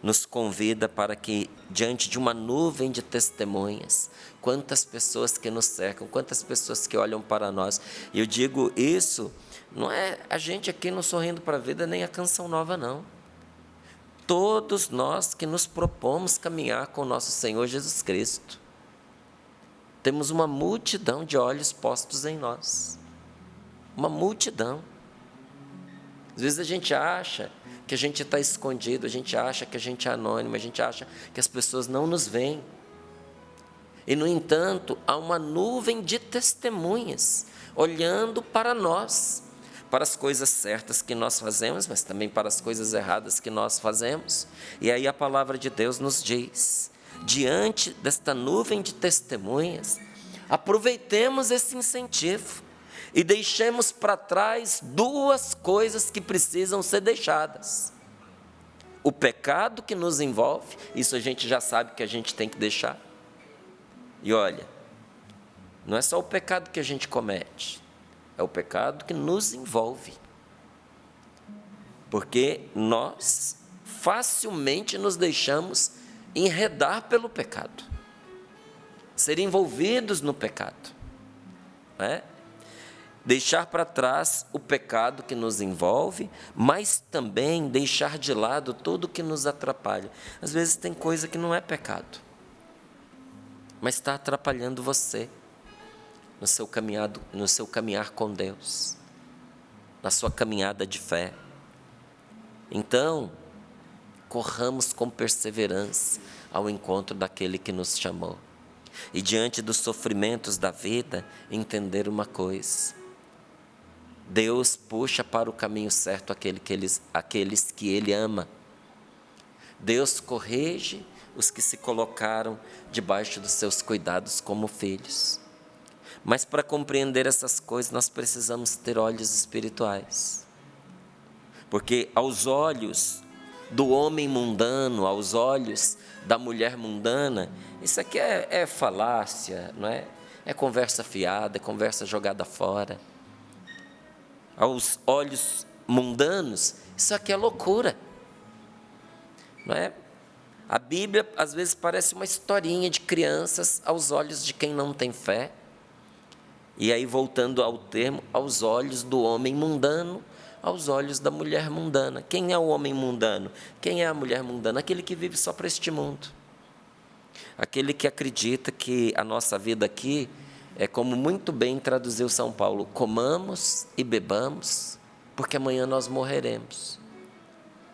Nos convida para que, diante de uma nuvem de testemunhas, quantas pessoas que nos cercam, quantas pessoas que olham para nós. E eu digo isso, não é a gente aqui no Sorrindo para a Vida, nem a Canção Nova, não. Todos nós que nos propomos caminhar com o nosso Senhor Jesus Cristo, temos uma multidão de olhos postos em nós. Uma multidão. Às vezes a gente acha que a gente está escondido, a gente acha que a gente é anônimo, a gente acha que as pessoas não nos veem. E, no entanto, há uma nuvem de testemunhas olhando para nós, para as coisas certas que nós fazemos, mas também para as coisas erradas que nós fazemos. E aí a palavra de Deus nos diz: diante desta nuvem de testemunhas, aproveitemos esse incentivo e deixemos para trás duas coisas que precisam ser deixadas. O pecado que nos envolve, isso a gente já sabe que a gente tem que deixar. E olha, não é só o pecado que a gente comete, é o pecado que nos envolve. Porque nós facilmente nos deixamos enredar pelo pecado, ser envolvidos no pecado, não é? Deixar para trás o pecado que nos envolve, mas também deixar de lado tudo que nos atrapalha. Às vezes tem coisa que não é pecado, mas está atrapalhando você no seu caminhar com Deus, na sua caminhada de fé. Então, corramos com perseverança ao encontro daquele que nos chamou. E diante dos sofrimentos da vida, entender uma coisa: Deus puxa para o caminho certo aqueles que Ele ama. Deus corrige os que se colocaram debaixo dos seus cuidados como filhos. Mas para compreender essas coisas, nós precisamos ter olhos espirituais. Porque aos olhos do homem mundano, aos olhos da mulher mundana, isso aqui é falácia, não é? É conversa fiada, é conversa jogada fora. Aos olhos mundanos, isso aqui é loucura, não é? A Bíblia às vezes parece uma historinha de crianças aos olhos de quem não tem fé. E aí, voltando ao termo, aos olhos do homem mundano, aos olhos da mulher mundana. Quem é o homem mundano? Quem é a mulher mundana? Aquele que vive só para este mundo. Aquele que acredita que a nossa vida aqui é, como muito bem traduziu São Paulo: comamos e bebamos, porque amanhã nós morreremos.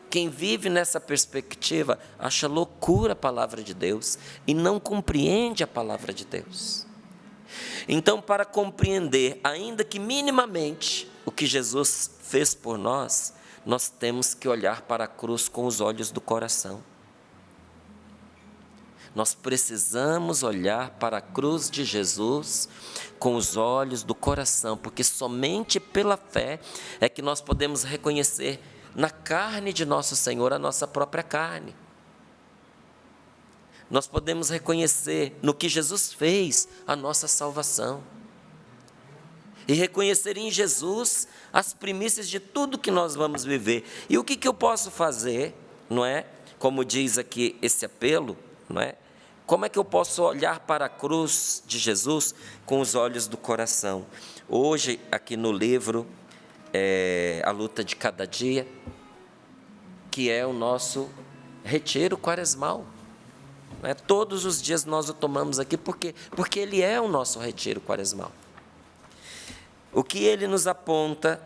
Quem vive nessa perspectiva acha loucura a palavra de Deus e não compreende a palavra de Deus. Então, para compreender, ainda que minimamente, o que Jesus fez por nós, nós temos que olhar para a cruz com os olhos do coração. Nós precisamos olhar para a cruz de Jesus com os olhos do coração, porque somente pela fé é que nós podemos reconhecer na carne de nosso Senhor a nossa própria carne. Nós podemos reconhecer no que Jesus fez a nossa salvação. E reconhecer em Jesus as primícias de tudo que nós vamos viver. E o que eu posso fazer, não é? Como diz aqui esse apelo, não é? Como é que eu posso olhar para a cruz de Jesus com os olhos do coração? Hoje, aqui no livro, A Luta de Cada Dia, que é o nosso retiro quaresmal. Não é? Todos os dias nós o tomamos aqui, porque ele é o nosso retiro quaresmal. O que ele nos aponta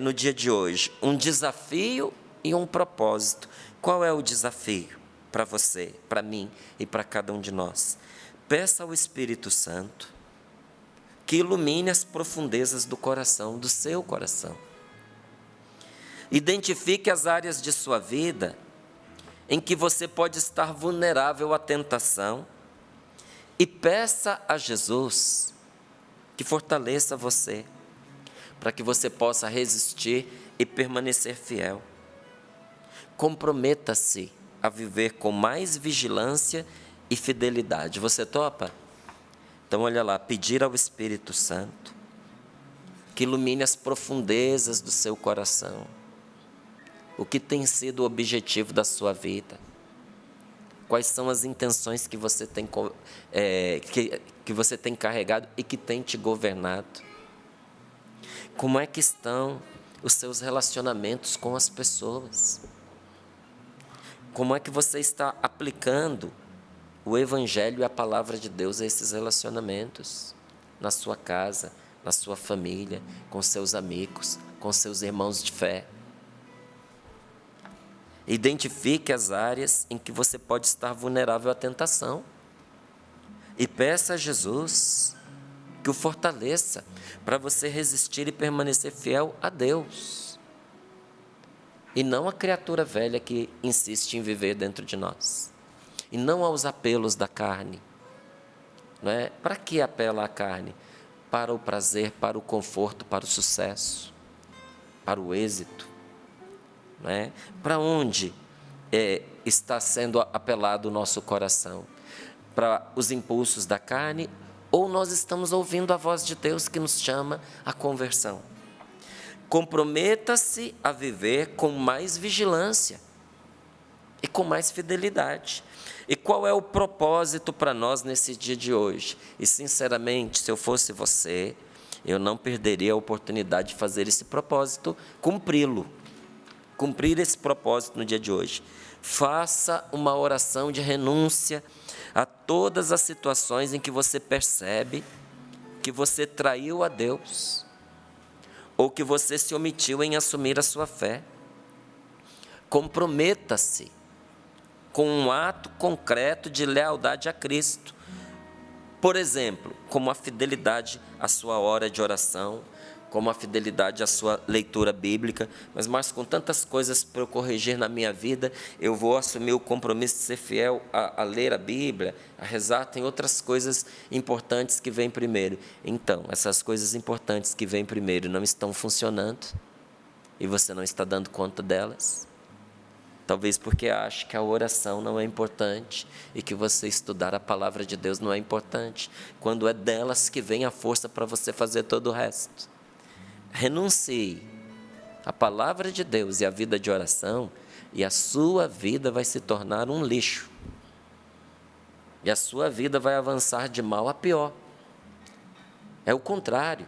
no dia de hoje? Um desafio e um propósito. Qual é o desafio para você, para mim e para cada um de nós? Peça ao Espírito Santo que ilumine as profundezas do coração, do seu coração. Identifique as áreas de sua vida em que você pode estar vulnerável à tentação e peça a Jesus que fortaleça você, para que você possa resistir e permanecer fiel. Comprometa-se a viver com mais vigilância e fidelidade. Você topa? Então, olha lá, pedir ao Espírito Santo que ilumine as profundezas do seu coração. O que tem sido o objetivo da sua vida? Quais são as intenções que você tem, que você tem carregado e que tem te governado? Como é que estão os seus relacionamentos com as pessoas? Como é que você está aplicando o Evangelho e a Palavra de Deus a esses relacionamentos? Na sua casa, na sua família, com seus amigos, com seus irmãos de fé. Identifique as áreas em que você pode estar vulnerável à tentação e peça a Jesus que o fortaleça para você resistir e permanecer fiel a Deus e não à criatura velha que insiste em viver dentro de nós e não aos apelos da carne, não é? Para que apela a carne? Para o prazer, para o conforto, para o sucesso, para o êxito. Não é? Para onde está sendo apelado o nosso coração? Para os impulsos da carne ou nós estamos ouvindo a voz de Deus que nos chama à conversão? Comprometa-se a viver com mais vigilância e com mais fidelidade. E qual é o propósito para nós nesse dia de hoje? E sinceramente, se eu fosse você, eu não perderia a oportunidade de fazer esse propósito, cumprir esse propósito no dia de hoje. Faça uma oração de renúncia a todas as situações em que você percebe que você traiu a Deus ou que você se omitiu em assumir a sua fé. Comprometa-se com um ato concreto de lealdade a Cristo. Por exemplo, como a fidelidade à sua hora de oração, como a fidelidade à sua leitura bíblica, mas com tantas coisas para eu corrigir na minha vida, eu vou assumir o compromisso de ser fiel a ler a Bíblia, a rezar. Tem outras coisas importantes que vêm primeiro. Então, essas coisas importantes que vêm primeiro não estão funcionando e você não está dando conta delas. Talvez porque ache que a oração não é importante e que você estudar a palavra de Deus não é importante, quando é delas que vem a força para você fazer todo o resto. Renuncie à palavra de Deus e à vida de oração e a sua vida vai se tornar um lixo. E a sua vida vai avançar de mal a pior. É o contrário.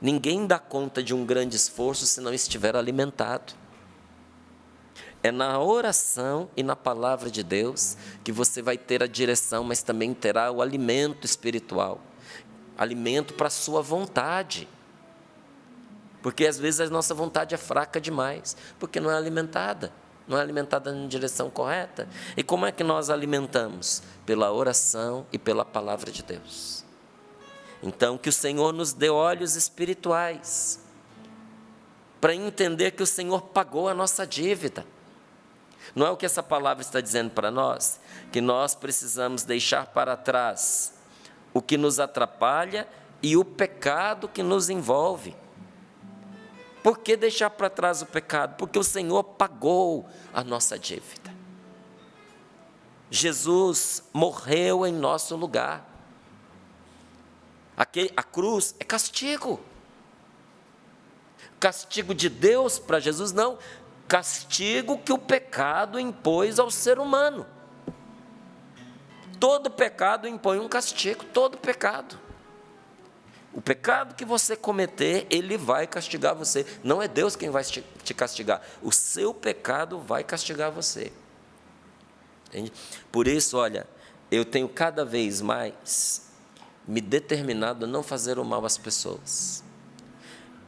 Ninguém dá conta de um grande esforço se não estiver alimentado. É na oração e na palavra de Deus que você vai ter a direção, mas também terá o alimento espiritual. Alimento para a sua vontade. Porque às vezes a nossa vontade é fraca demais, porque não é alimentada na direção correta. E como é que nós alimentamos? Pela oração e pela palavra de Deus. Então, que o Senhor nos dê olhos espirituais, para entender que o Senhor pagou a nossa dívida. Não é o que essa palavra está dizendo para nós? que nós precisamos deixar para trás o que nos atrapalha e o pecado que nos envolve. Por que deixar para trás o pecado? Porque o Senhor pagou a nossa dívida. Jesus morreu em nosso lugar. A cruz é castigo. Castigo de Deus para Jesus, não. Castigo que o pecado impôs ao ser humano. Todo pecado impõe um castigo, todo pecado. O pecado que você cometer, ele vai castigar você. Não é Deus quem vai te castigar. O seu pecado vai castigar você. Entende? Por isso, olha, eu tenho cada vez mais me determinado a não fazer o mal às pessoas.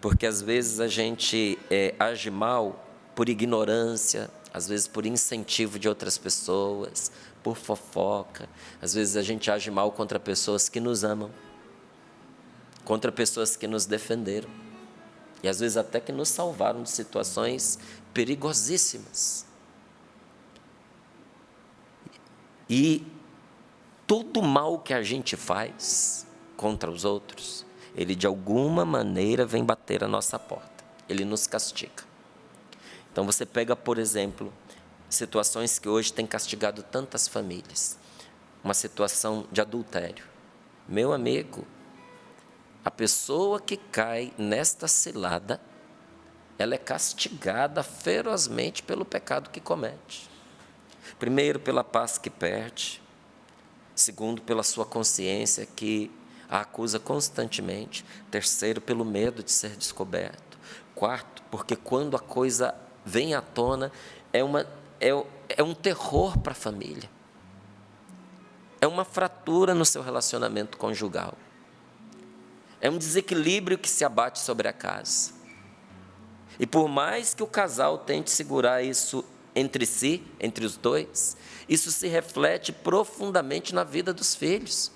Porque às vezes a gente age mal por ignorância, às vezes por incentivo de outras pessoas, por fofoca. Às vezes a gente age mal contra pessoas que nos amam, contra pessoas que nos defenderam. E às vezes até que nos salvaram de situações perigosíssimas. E todo mal que a gente faz contra os outros, ele de alguma maneira vem bater a nossa porta. Ele nos castiga. Então você pega, por exemplo, situações que hoje têm castigado tantas famílias. Uma situação de adultério. Meu amigo, a pessoa que cai nesta cilada, ela é castigada ferozmente pelo pecado que comete. Primeiro, pela paz que perde. Segundo, pela sua consciência que a acusa constantemente. Terceiro, pelo medo de ser descoberto. Quarto, porque quando a coisa vem à tona, é um terror para a família. É uma fratura no seu relacionamento conjugal. É um desequilíbrio que se abate sobre a casa. E por mais que o casal tente segurar isso entre si, entre os dois, isso se reflete profundamente na vida dos filhos.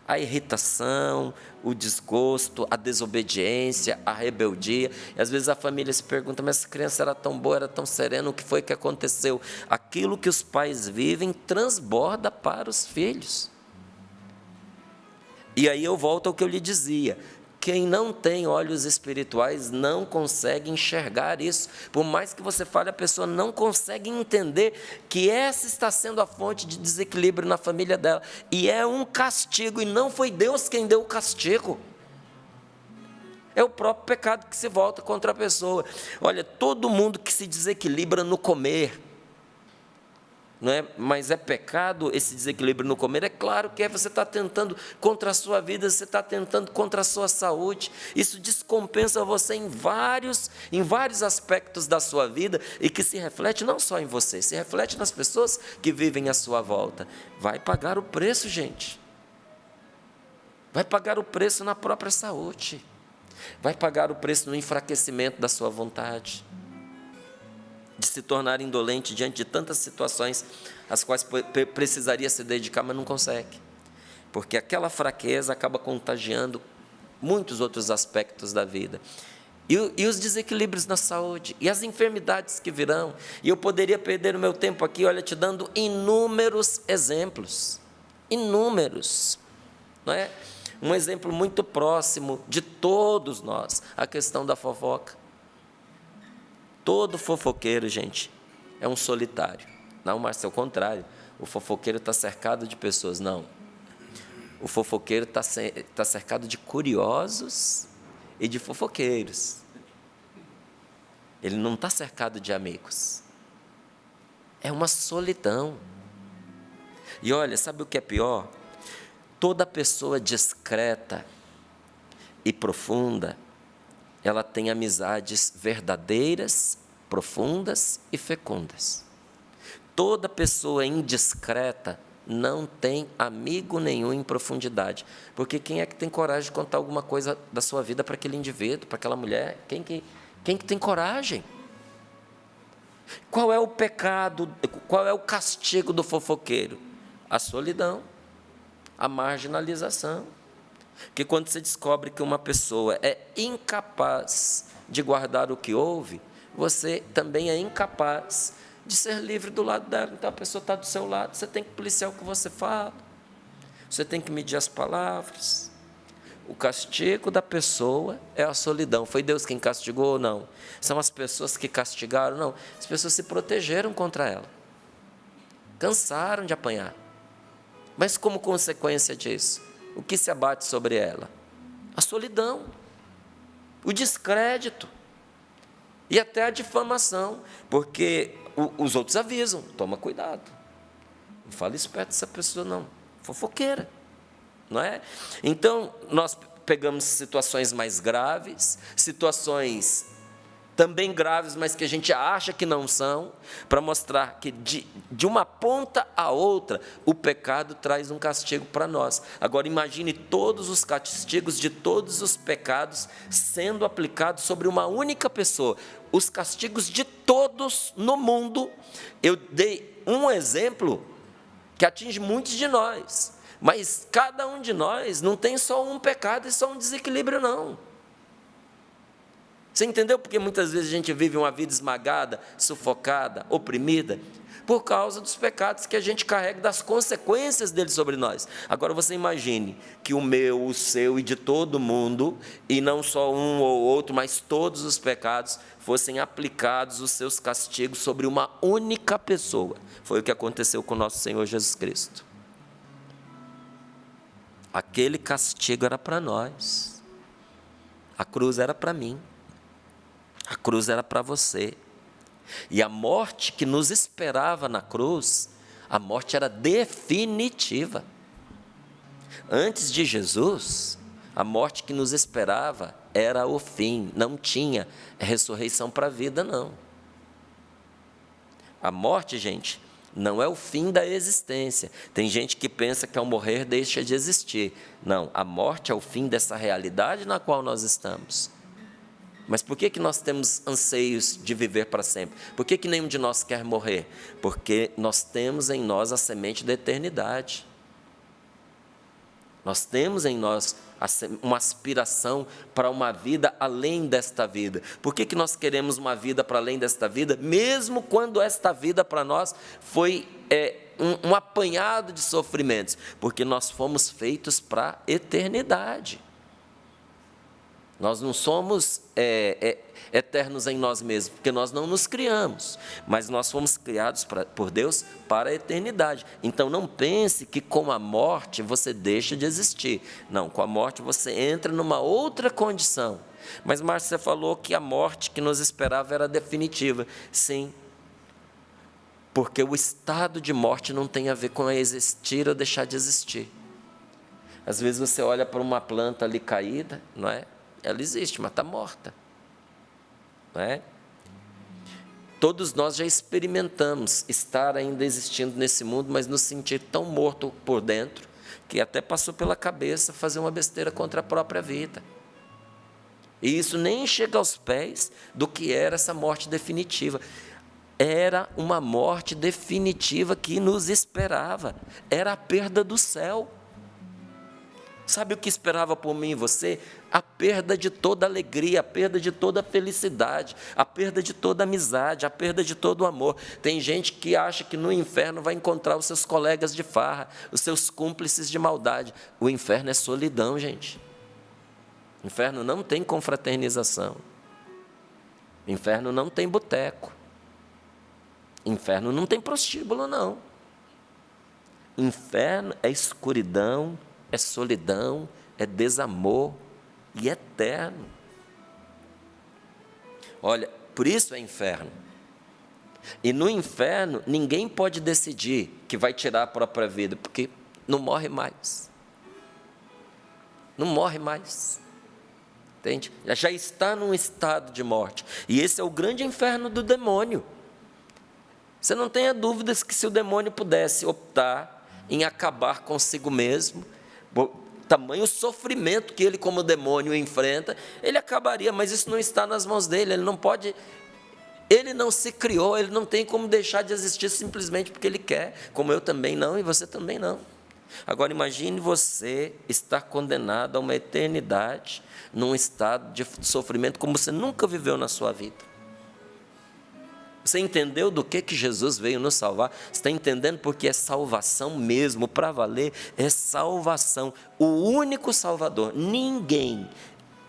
A irritação, o desgosto, a desobediência, a rebeldia. E às vezes a família se pergunta, mas essa criança era tão boa, era tão serena, o que foi que aconteceu? Aquilo que os pais vivem transborda para os filhos. E aí eu volto ao que eu lhe dizia. Quem não tem olhos espirituais não consegue enxergar isso. Por mais que você fale, a pessoa não consegue entender que essa está sendo a fonte de desequilíbrio na família dela. E é um castigo, e não foi Deus quem deu o castigo. É o próprio pecado que se volta contra a pessoa. Olha, todo mundo que se desequilibra no comer, não é? Mas é pecado esse desequilíbrio no comer? É claro que é. Você está tentando contra a sua vida, você está tentando contra a sua saúde. Isso descompensa você em vários aspectos da sua vida e que se reflete não só em você, se reflete nas pessoas que vivem à sua volta. Vai pagar o preço, gente. Vai pagar o preço na própria saúde. Vai pagar o preço no enfraquecimento da sua vontade, de se tornar indolente diante de tantas situações às quais precisaria se dedicar, mas não consegue. Porque aquela fraqueza acaba contagiando muitos outros aspectos da vida. E os desequilíbrios na saúde, e as enfermidades que virão. E eu poderia perder o meu tempo aqui, olha, te dando inúmeros exemplos. Inúmeros. Não é? Um exemplo muito próximo de todos nós, a questão da fofoca. Todo fofoqueiro, gente, é um solitário. Não, Márcio, é o contrário. O fofoqueiro está cercado de pessoas. Não. O fofoqueiro está cercado de curiosos e de fofoqueiros. Ele não está cercado de amigos. É uma solidão. E olha, sabe o que é pior? Toda pessoa discreta e profunda, ela tem amizades verdadeiras, profundas e fecundas. Toda pessoa indiscreta não tem amigo nenhum em profundidade. Porque quem é que tem coragem de contar alguma coisa da sua vida para aquele indivíduo, para aquela mulher? Quem que tem coragem? Qual é o pecado, qual é o castigo do fofoqueiro? A solidão, a marginalização. Que quando você descobre que uma pessoa é incapaz de guardar o que ouve, você também é incapaz de ser livre do lado dela. Então a pessoa está do seu lado, você tem que policiar o que você fala, você tem que medir as palavras. O castigo da pessoa é a solidão. Foi Deus quem castigou ou não? São as pessoas que castigaram? Não. As pessoas se protegeram contra ela. Cansaram de apanhar. Mas como consequência disso, o que se abate sobre ela? A solidão, o descrédito e até a difamação, porque os outros avisam, toma cuidado. Não fale isso perto dessa pessoa não, fofoqueira. Não é? Então, nós pegamos situações mais graves, situações também graves, mas que a gente acha que não são, para mostrar que de uma ponta a outra, o pecado traz um castigo para nós. Agora, imagine todos os castigos de todos os pecados sendo aplicados sobre uma única pessoa. Os castigos de todos no mundo. Eu dei um exemplo que atinge muitos de nós. Mas cada um de nós não tem só um pecado e só um desequilíbrio, não. Você entendeu? Porque muitas vezes a gente vive uma vida esmagada, sufocada, oprimida, por causa dos pecados que a gente carrega, das consequências deles sobre nós. Agora você imagine que o meu, o seu e de todo mundo, e não só um ou outro, mas todos os pecados, fossem aplicados os seus castigos sobre uma única pessoa. Foi o que aconteceu com o nosso Senhor Jesus Cristo. Aquele castigo era para nós. A cruz era para mim. A cruz era para você. E a morte que nos esperava na cruz, a morte era definitiva. Antes de Jesus, a morte que nos esperava era o fim. Não tinha ressurreição para a vida, não. A morte, gente, não é o fim da existência. Tem gente que pensa que ao morrer deixa de existir. Não, a morte é o fim dessa realidade na qual nós estamos. Mas por que nós temos anseios de viver para sempre? Por que nenhum de nós quer morrer? Porque nós temos em nós a semente da eternidade. Nós temos em nós uma aspiração para uma vida além desta vida. Por que nós queremos uma vida para além desta vida, mesmo quando esta vida para nós foi um apanhado de sofrimentos? Porque nós fomos feitos para a eternidade. Nós não somos eternos em nós mesmos, porque nós não nos criamos, mas nós fomos criados por Deus para a eternidade. Então não pense que com a morte você deixa de existir. Não, com a morte você entra numa outra condição. Mas Márcia falou que a morte que nos esperava era definitiva. Sim, porque o estado de morte não tem a ver com existir ou deixar de existir. Às vezes você olha para uma planta ali caída, não é? Ela existe, mas está morta. Não é? Todos nós já experimentamos estar ainda existindo nesse mundo, mas nos sentir tão morto por dentro, que até passou pela cabeça fazer uma besteira contra a própria vida. E isso nem chega aos pés do que era essa morte definitiva. Era uma morte definitiva que nos esperava. Era a perda do céu. Sabe o que esperava por mim e você? A perda de toda alegria, a perda de toda felicidade, a perda de toda amizade, a perda de todo amor. Tem gente que acha que no inferno vai encontrar os seus colegas de farra, os seus cúmplices de maldade. O inferno é solidão, gente. O inferno não tem confraternização. O inferno não tem boteco. O inferno não tem prostíbulo, não. O inferno é escuridão, é solidão, é desamor e é eterno. Olha, por isso é inferno. E no inferno, ninguém pode decidir que vai tirar a própria vida, porque não morre mais. Não morre mais. Entende? Já está num estado de morte. E esse é o grande inferno do demônio. Você não tenha dúvidas que se o demônio pudesse optar em acabar consigo mesmo, tamanho sofrimento que ele como demônio enfrenta, ele acabaria, mas isso não está nas mãos dele, ele não pode, ele não se criou, ele não tem como deixar de existir simplesmente porque ele quer, como eu também não e você também não. Agora imagine você estar condenado a uma eternidade, num estado de sofrimento como você nunca viveu na sua vida. Você entendeu do que Jesus veio nos salvar? Você está entendendo porque é salvação mesmo, para valer, é salvação. O único Salvador, ninguém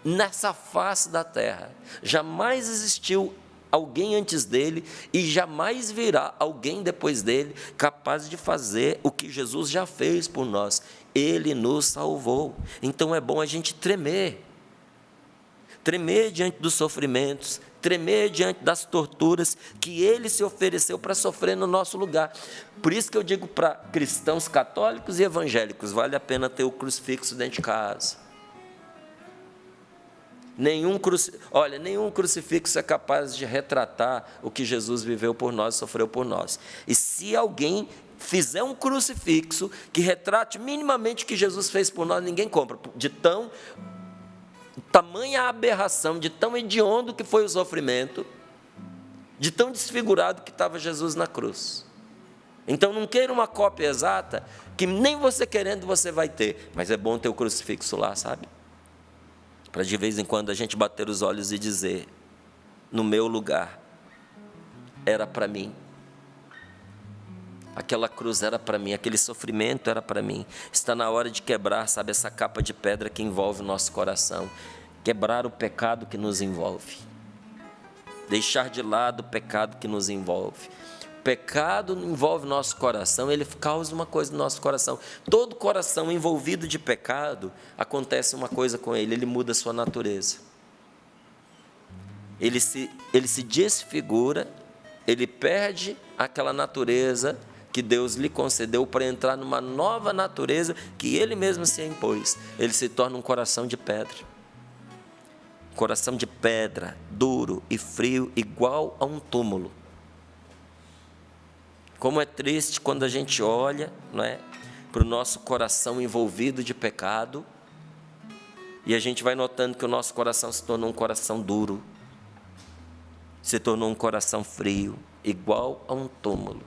nessa face da terra, jamais existiu alguém antes dele e jamais virá alguém depois dele capaz de fazer o que Jesus já fez por nós. Ele nos salvou. Então é bom a gente tremer diante dos sofrimentos, tremer diante das torturas que Ele se ofereceu para sofrer no nosso lugar. Por isso que eu digo para cristãos católicos e evangélicos, vale a pena ter o crucifixo dentro de casa. Nenhum crucifixo é capaz de retratar o que Jesus viveu por nós, sofreu por nós. E se alguém fizer um crucifixo que retrate minimamente o que Jesus fez por nós, ninguém compra, de tamanha aberração, de tão hediondo que foi o sofrimento, de tão desfigurado que estava Jesus na cruz. Então não queira uma cópia exata, que nem você querendo você vai ter, mas é bom ter o crucifixo lá, sabe? Para de vez em quando a gente bater os olhos e dizer, no meu lugar, era para mim. Aquela cruz era para mim, aquele sofrimento era para mim. Está na hora de quebrar, sabe, essa capa de pedra que envolve o nosso coração. Quebrar o pecado que nos envolve. Deixar de lado o pecado que nos envolve. O pecado envolve nosso coração, ele causa uma coisa no nosso coração. Todo coração envolvido de pecado, acontece uma coisa com ele muda a sua natureza. Ele se desfigura, ele perde aquela natureza que Deus lhe concedeu para entrar numa nova natureza que Ele mesmo se impôs. Ele se torna um coração de pedra. Coração de pedra, duro e frio, igual a um túmulo. Como é triste quando a gente olha, não é, para o nosso coração envolvido de pecado e a gente vai notando que o nosso coração se tornou um coração duro, se tornou um coração frio, igual a um túmulo.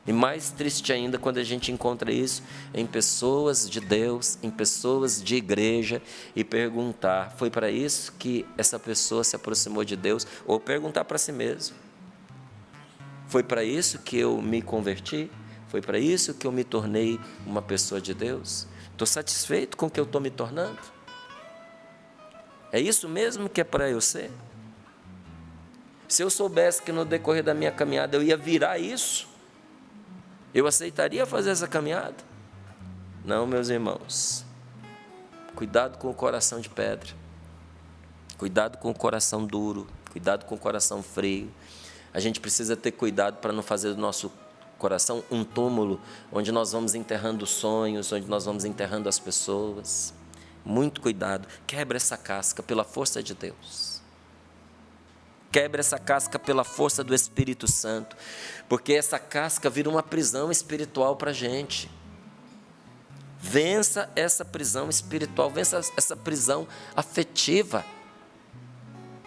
E mais triste ainda quando a gente encontra isso em pessoas de Deus, em pessoas de igreja, e perguntar, foi para isso que essa pessoa se aproximou de Deus? Ou perguntar para si mesmo, foi para isso que eu me converti? Foi para isso que eu me tornei uma pessoa de Deus? Estou satisfeito com o que eu estou me tornando? É isso mesmo que é para eu ser? Se eu soubesse que no decorrer da minha caminhada eu ia virar isso, eu aceitaria fazer essa caminhada? Não, meus irmãos. Cuidado com o coração de pedra. Cuidado com o coração duro. Cuidado com o coração frio. A gente precisa ter cuidado para não fazer do nosso coração um túmulo, onde nós vamos enterrando sonhos, onde nós vamos enterrando as pessoas. Muito cuidado. Quebra essa casca pela força de Deus. Quebra essa casca pela força do Espírito Santo, porque essa casca vira uma prisão espiritual para a gente. Vença essa prisão espiritual, vença essa prisão afetiva.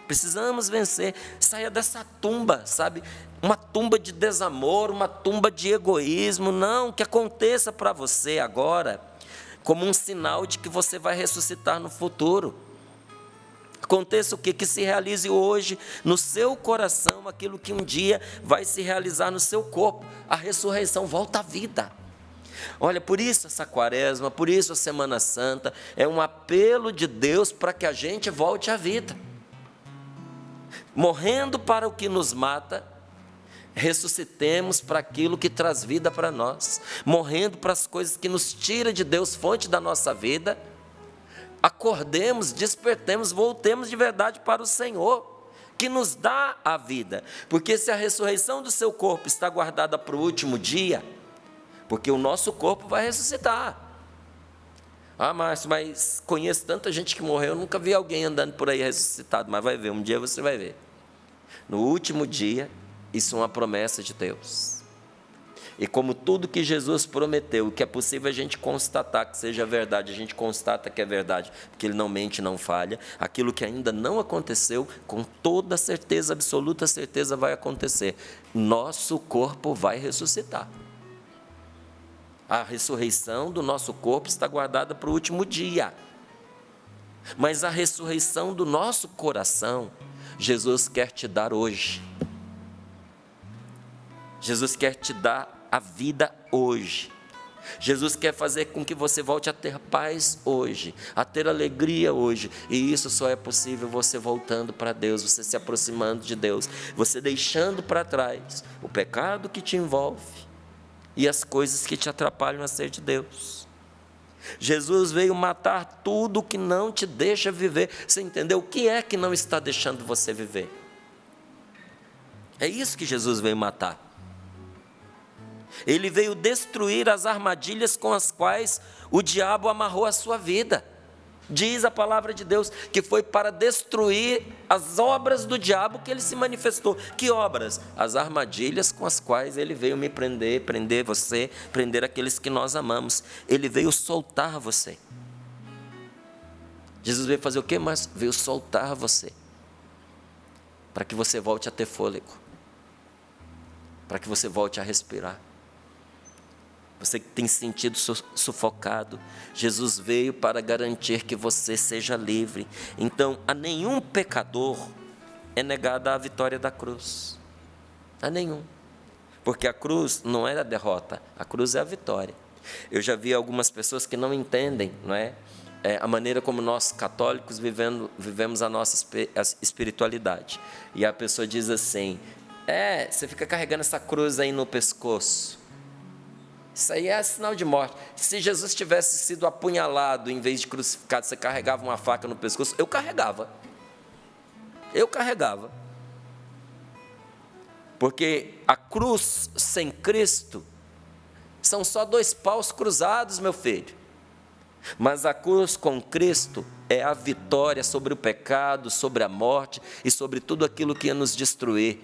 Precisamos vencer, saia dessa tumba, sabe? Uma tumba de desamor, uma tumba de egoísmo. Não, que aconteça para você agora, como um sinal de que você vai ressuscitar no futuro. Aconteça o quê? Que se realize hoje no seu coração aquilo que um dia vai se realizar no seu corpo. A ressurreição, volta à vida. Olha, por isso essa quaresma, por isso a Semana Santa, é um apelo de Deus para que a gente volte à vida. Morrendo para o que nos mata, ressuscitemos para aquilo que traz vida para nós. Morrendo para as coisas que nos tiram de Deus, fonte da nossa vida, acordemos, despertemos, voltemos de verdade para o Senhor, que nos dá a vida. Porque se a ressurreição do seu corpo está guardada para o último dia, porque o nosso corpo vai ressuscitar. Ah, Márcio, mas conheço tanta gente que morreu, eu nunca vi alguém andando por aí ressuscitado, mas vai ver, um dia você vai ver. No último dia, isso é uma promessa de Deus. E como tudo que Jesus prometeu, que é possível a gente constatar que seja verdade, a gente constata que é verdade, porque Ele não mente, não falha. Aquilo que ainda não aconteceu, com toda certeza, absoluta certeza vai acontecer. Nosso corpo vai ressuscitar. A ressurreição do nosso corpo está guardada para o último dia. Mas a ressurreição do nosso coração, Jesus quer te dar hoje. Jesus quer te dar a vida hoje. Jesus quer fazer com que você volte a ter paz hoje, a ter alegria hoje. E isso só é possível você voltando para Deus, você se aproximando de Deus, você deixando para trás o pecado que te envolve e as coisas que te atrapalham a ser de Deus. Jesus veio matar tudo que não te deixa viver. Você entendeu? O que é que não está deixando você viver? É isso que Jesus veio matar. Ele veio destruir as armadilhas com as quais o diabo amarrou a sua vida. Diz a palavra de Deus que foi para destruir as obras do diabo que ele se manifestou. Que obras? As armadilhas com as quais ele veio me prender, prender você, prender aqueles que nós amamos. Ele veio soltar você. Jesus veio fazer o quê? Mas veio soltar você, para que você volte a ter fôlego, para que você volte a respirar. Você que tem se sentido sufocado, Jesus veio para garantir que você seja livre. Então, a nenhum pecador é negada a vitória da cruz. A nenhum. Porque a cruz não é a derrota, a cruz é a vitória. Eu já vi algumas pessoas que não entendem, não é? A maneira como nós católicos vivemos a nossa espiritualidade. E a pessoa diz assim: você fica carregando essa cruz aí no pescoço. Isso aí é sinal de morte. Se Jesus tivesse sido apunhalado em vez de crucificado, você carregava uma faca no pescoço, eu carregava. Porque a cruz sem Cristo são só 2 paus cruzados, meu filho. Mas a cruz com Cristo é a vitória sobre o pecado, sobre a morte e sobre tudo aquilo que ia nos destruir.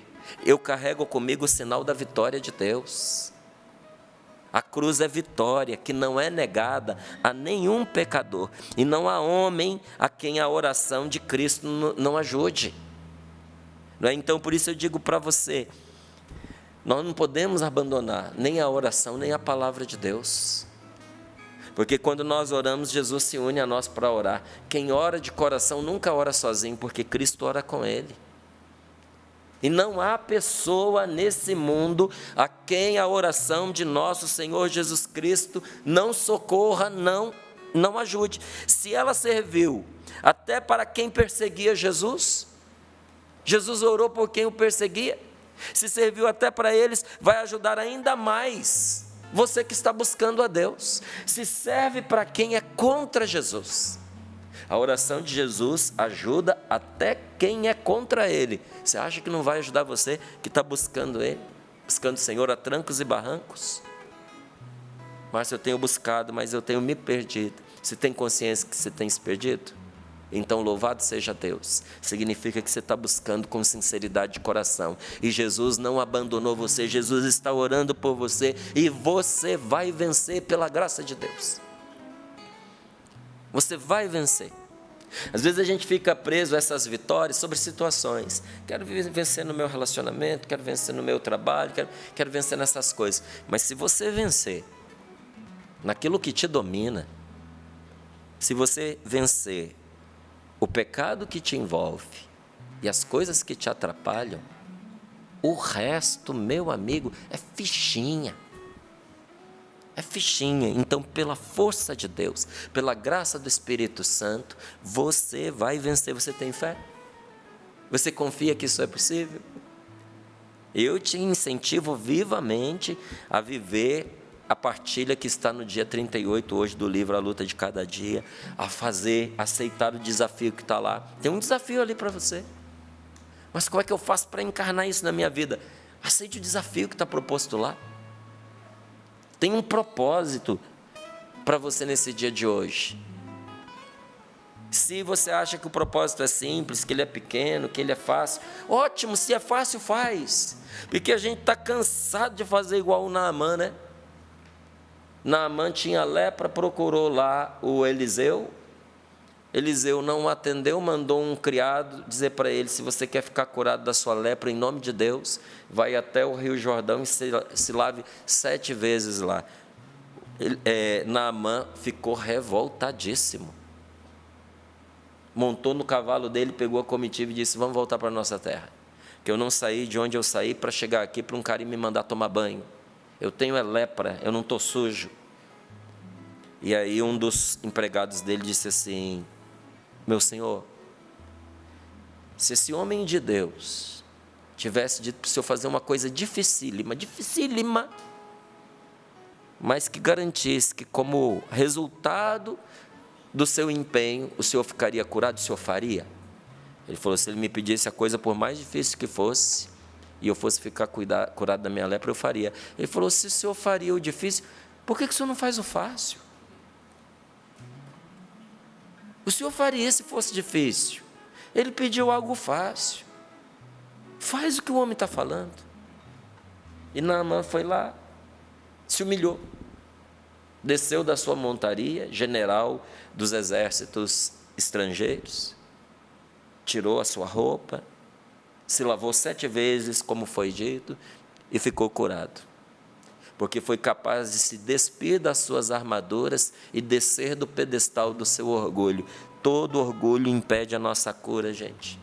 Eu carrego comigo o sinal da vitória de Deus. A cruz é vitória que não é negada a nenhum pecador. E não há homem a quem a oração de Cristo não ajude. Não é? Então, por isso eu digo para você, nós não podemos abandonar nem a oração, nem a palavra de Deus. Porque quando nós oramos, Jesus se une a nós para orar. Quem ora de coração nunca ora sozinho, porque Cristo ora com ele. E não há pessoa nesse mundo a quem a oração de nosso Senhor Jesus Cristo não socorra, não ajude. Se ela serviu até para quem perseguia Jesus, Jesus orou por quem o perseguia. Se serviu até para eles, vai ajudar ainda mais você que está buscando a Deus. Se serve para quem é contra Jesus, a oração de Jesus ajuda até quem é contra Ele. Você acha que não vai ajudar você que está buscando Ele, buscando o Senhor a trancos e barrancos? Márcio, eu tenho buscado, mas eu tenho me perdido. Você tem consciência que você tem se perdido? Então, louvado seja Deus. Significa que você está buscando com sinceridade de coração. E Jesus não abandonou você. Jesus está orando por você. E você vai vencer pela graça de Deus. Você vai vencer. Às vezes a gente fica preso a essas vitórias sobre situações. Quero vencer no meu relacionamento, quero vencer no meu trabalho, quero vencer nessas coisas. Mas se você vencer naquilo que te domina, se você vencer o pecado que te envolve e as coisas que te atrapalham, o resto, meu amigo, é fichinha. É fichinha. Então, pela força de Deus, pela graça do Espírito Santo, você vai vencer. Você tem fé? Você confia que isso é possível? Eu te incentivo vivamente a viver a partilha que está no dia 38 hoje do livro A Luta de Cada Dia, a aceitar o desafio que está lá. Tem um desafio ali para você. Mas como é que eu faço para encarnar isso na minha vida? Aceite o desafio que está proposto lá. Tem um propósito para você nesse dia de hoje. Se você acha que o propósito é simples, que ele é pequeno, que ele é fácil, ótimo, se é fácil, faz. Porque a gente está cansado de fazer igual o Naamã, né? Naamã tinha lepra, procurou lá o Eliseu. Eliseu não o atendeu, mandou um criado dizer para ele: se você quer ficar curado da sua lepra, em nome de Deus, vai até o Rio Jordão e se lave 7 vezes lá. Naamã ficou revoltadíssimo. Montou no cavalo dele, pegou a comitiva e disse: vamos voltar para a nossa terra. que eu não saí de onde eu saí para chegar aqui para um cara me mandar tomar banho. Eu tenho lepra, eu não estou sujo. E aí um dos empregados dele disse assim: meu senhor, se esse homem de Deus tivesse dito para o senhor fazer uma coisa dificílima, mas que garantisse que como resultado do seu empenho, o senhor ficaria curado, o senhor faria? Ele falou: se ele me pedisse a coisa por mais difícil que fosse, e eu fosse ficar curado da minha lepra, eu faria. Ele falou: se o senhor faria o difícil, por que o senhor não faz o fácil? O senhor faria se fosse difícil. Ele pediu algo fácil. Faz o que o homem está falando. E Naamã foi lá, se humilhou, desceu da sua montaria, general dos exércitos estrangeiros, tirou a sua roupa, se lavou 7 vezes, como foi dito, e ficou curado. Porque foi capaz de se despir das suas armaduras e descer do pedestal do seu orgulho. Todo orgulho impede a nossa cura, gente.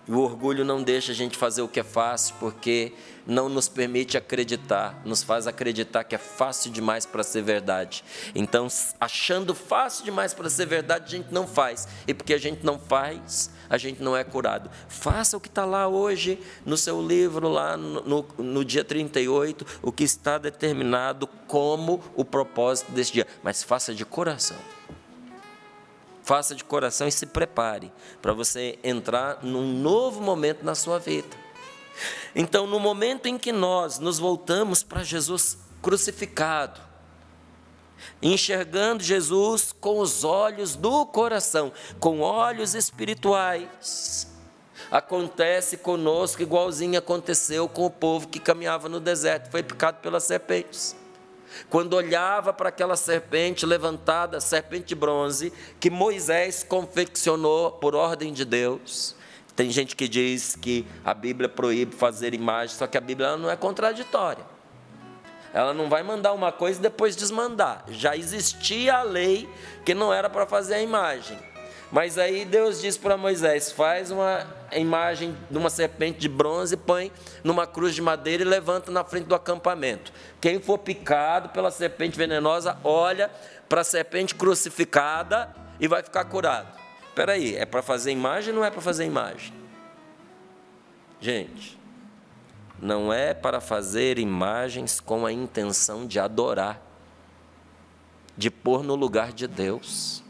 E o orgulho não deixa a gente fazer o que é fácil, porque não nos permite acreditar, nos faz acreditar que é fácil demais para ser verdade. Então, achando fácil demais para ser verdade, a gente não faz. E porque a gente não faz, a gente não é curado. Faça o que está lá hoje no seu livro, lá no dia 38, o que está determinado como o propósito desse dia. Mas faça de coração. Faça de coração e se prepare para você entrar num novo momento na sua vida. Então, no momento em que nós nos voltamos para Jesus crucificado, enxergando Jesus com os olhos do coração, com olhos espirituais, acontece conosco igualzinho aconteceu com o povo que caminhava no deserto, foi picado pelas serpentes. Quando olhava para aquela serpente levantada, serpente de bronze, que Moisés confeccionou por ordem de Deus. Tem gente que diz que a Bíblia proíbe fazer imagem, só que a Bíblia não é contraditória. Ela não vai mandar uma coisa e depois desmandar. Já existia a lei que não era para fazer a imagem. Mas aí Deus diz para Moisés: faz uma imagem de uma serpente de bronze, põe numa cruz de madeira e levanta na frente do acampamento. Quem for picado pela serpente venenosa, olha para a serpente crucificada e vai ficar curado. Espera aí, é para fazer imagem ou não é para fazer imagem? Gente, não é para fazer imagens com a intenção de adorar, de pôr no lugar de Deus.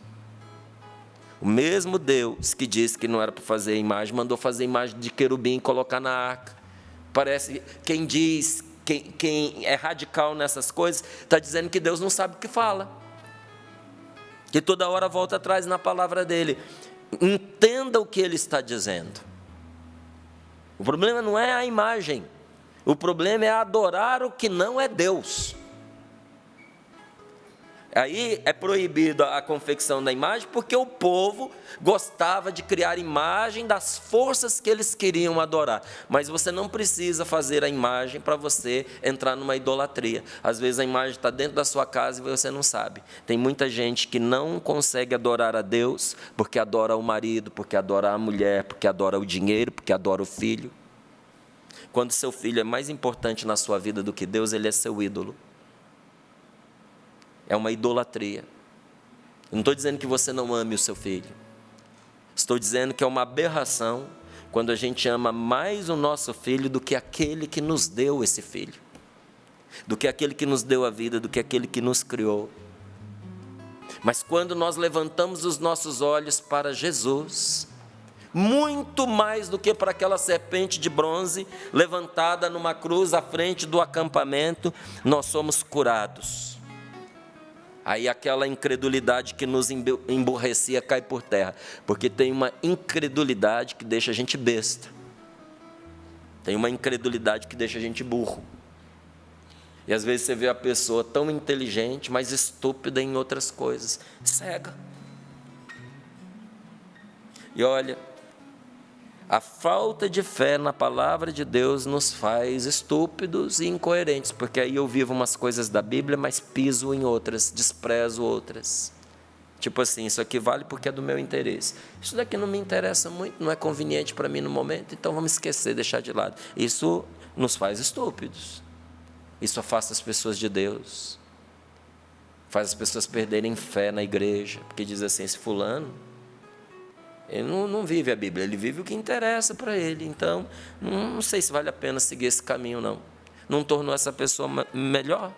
O mesmo Deus que disse que não era para fazer imagem, mandou fazer imagem de querubim e colocar na arca. Parece, quem diz, quem é radical nessas coisas, está dizendo que Deus não sabe o que fala. Que toda hora volta atrás na palavra dele. Entenda o que ele está dizendo. O problema não é a imagem. O problema é adorar o que não é Deus. Aí é proibida a confecção da imagem, porque o povo gostava de criar imagem das forças que eles queriam adorar. Mas você não precisa fazer a imagem para você entrar numa idolatria. Às vezes a imagem está dentro da sua casa e você não sabe. Tem muita gente que não consegue adorar a Deus, porque adora o marido, porque adora a mulher, porque adora o dinheiro, porque adora o filho. Quando seu filho é mais importante na sua vida do que Deus, ele é seu ídolo. É uma idolatria. Eu não estou dizendo que você não ame o seu filho. Estou dizendo que é uma aberração quando a gente ama mais o nosso filho do que aquele que nos deu esse filho, do que aquele que nos deu a vida, do que aquele que nos criou. Mas quando nós levantamos os nossos olhos para Jesus, muito mais do que para aquela serpente de bronze levantada numa cruz à frente do acampamento, nós somos curados. Aí aquela incredulidade que nos emburrecia cai por terra, porque tem uma incredulidade que deixa a gente besta, tem uma incredulidade que deixa a gente burro. E às vezes você vê a pessoa tão inteligente, mas estúpida em outras coisas, cega. E olha, a falta de fé na palavra de Deus nos faz estúpidos e incoerentes, porque aí eu vivo umas coisas da Bíblia, mas piso em outras, desprezo outras. Tipo assim, isso aqui vale porque é do meu interesse. Isso daqui não me interessa muito, não é conveniente para mim no momento, então vamos esquecer, deixar de lado. Isso nos faz estúpidos. Isso afasta as pessoas de Deus. Faz as pessoas perderem fé na igreja, porque diz assim, esse fulano, ele não vive a Bíblia, ele vive o que interessa para ele. Então, não sei se vale a pena seguir esse caminho, não. Não tornou essa pessoa melhor?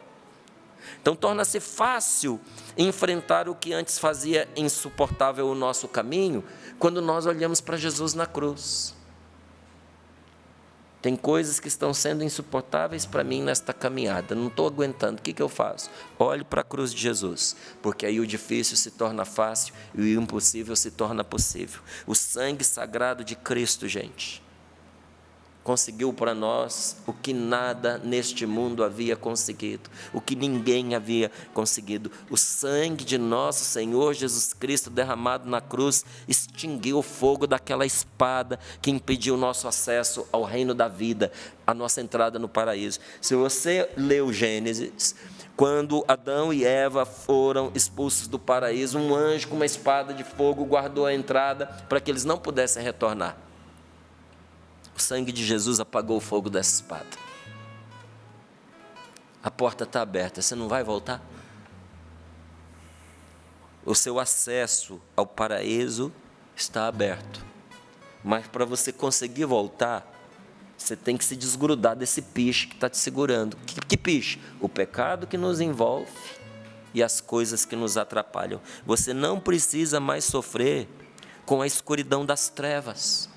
Então, torna-se fácil enfrentar o que antes fazia insuportável o nosso caminho, quando nós olhamos para Jesus na cruz. Tem coisas que estão sendo insuportáveis para mim nesta caminhada, não estou aguentando, o que eu faço? Olhe para a cruz de Jesus, porque aí o difícil se torna fácil e o impossível se torna possível. O sangue sagrado de Cristo, gente, conseguiu para nós o que nada neste mundo havia conseguido, o que ninguém havia conseguido. O sangue de nosso Senhor Jesus Cristo derramado na cruz extinguiu o fogo daquela espada que impediu o nosso acesso ao reino da vida, a nossa entrada no paraíso. Se você leu Gênesis, quando Adão e Eva foram expulsos do paraíso, um anjo com uma espada de fogo guardou a entrada para que eles não pudessem retornar. O sangue de Jesus apagou o fogo dessa espada. A porta está aberta, você não vai voltar? O seu acesso ao paraíso está aberto. Mas para você conseguir voltar, você tem que se desgrudar desse piche que está te segurando. Que piche? O pecado que nos envolve e as coisas que nos atrapalham. Você não precisa mais sofrer com a escuridão das trevas.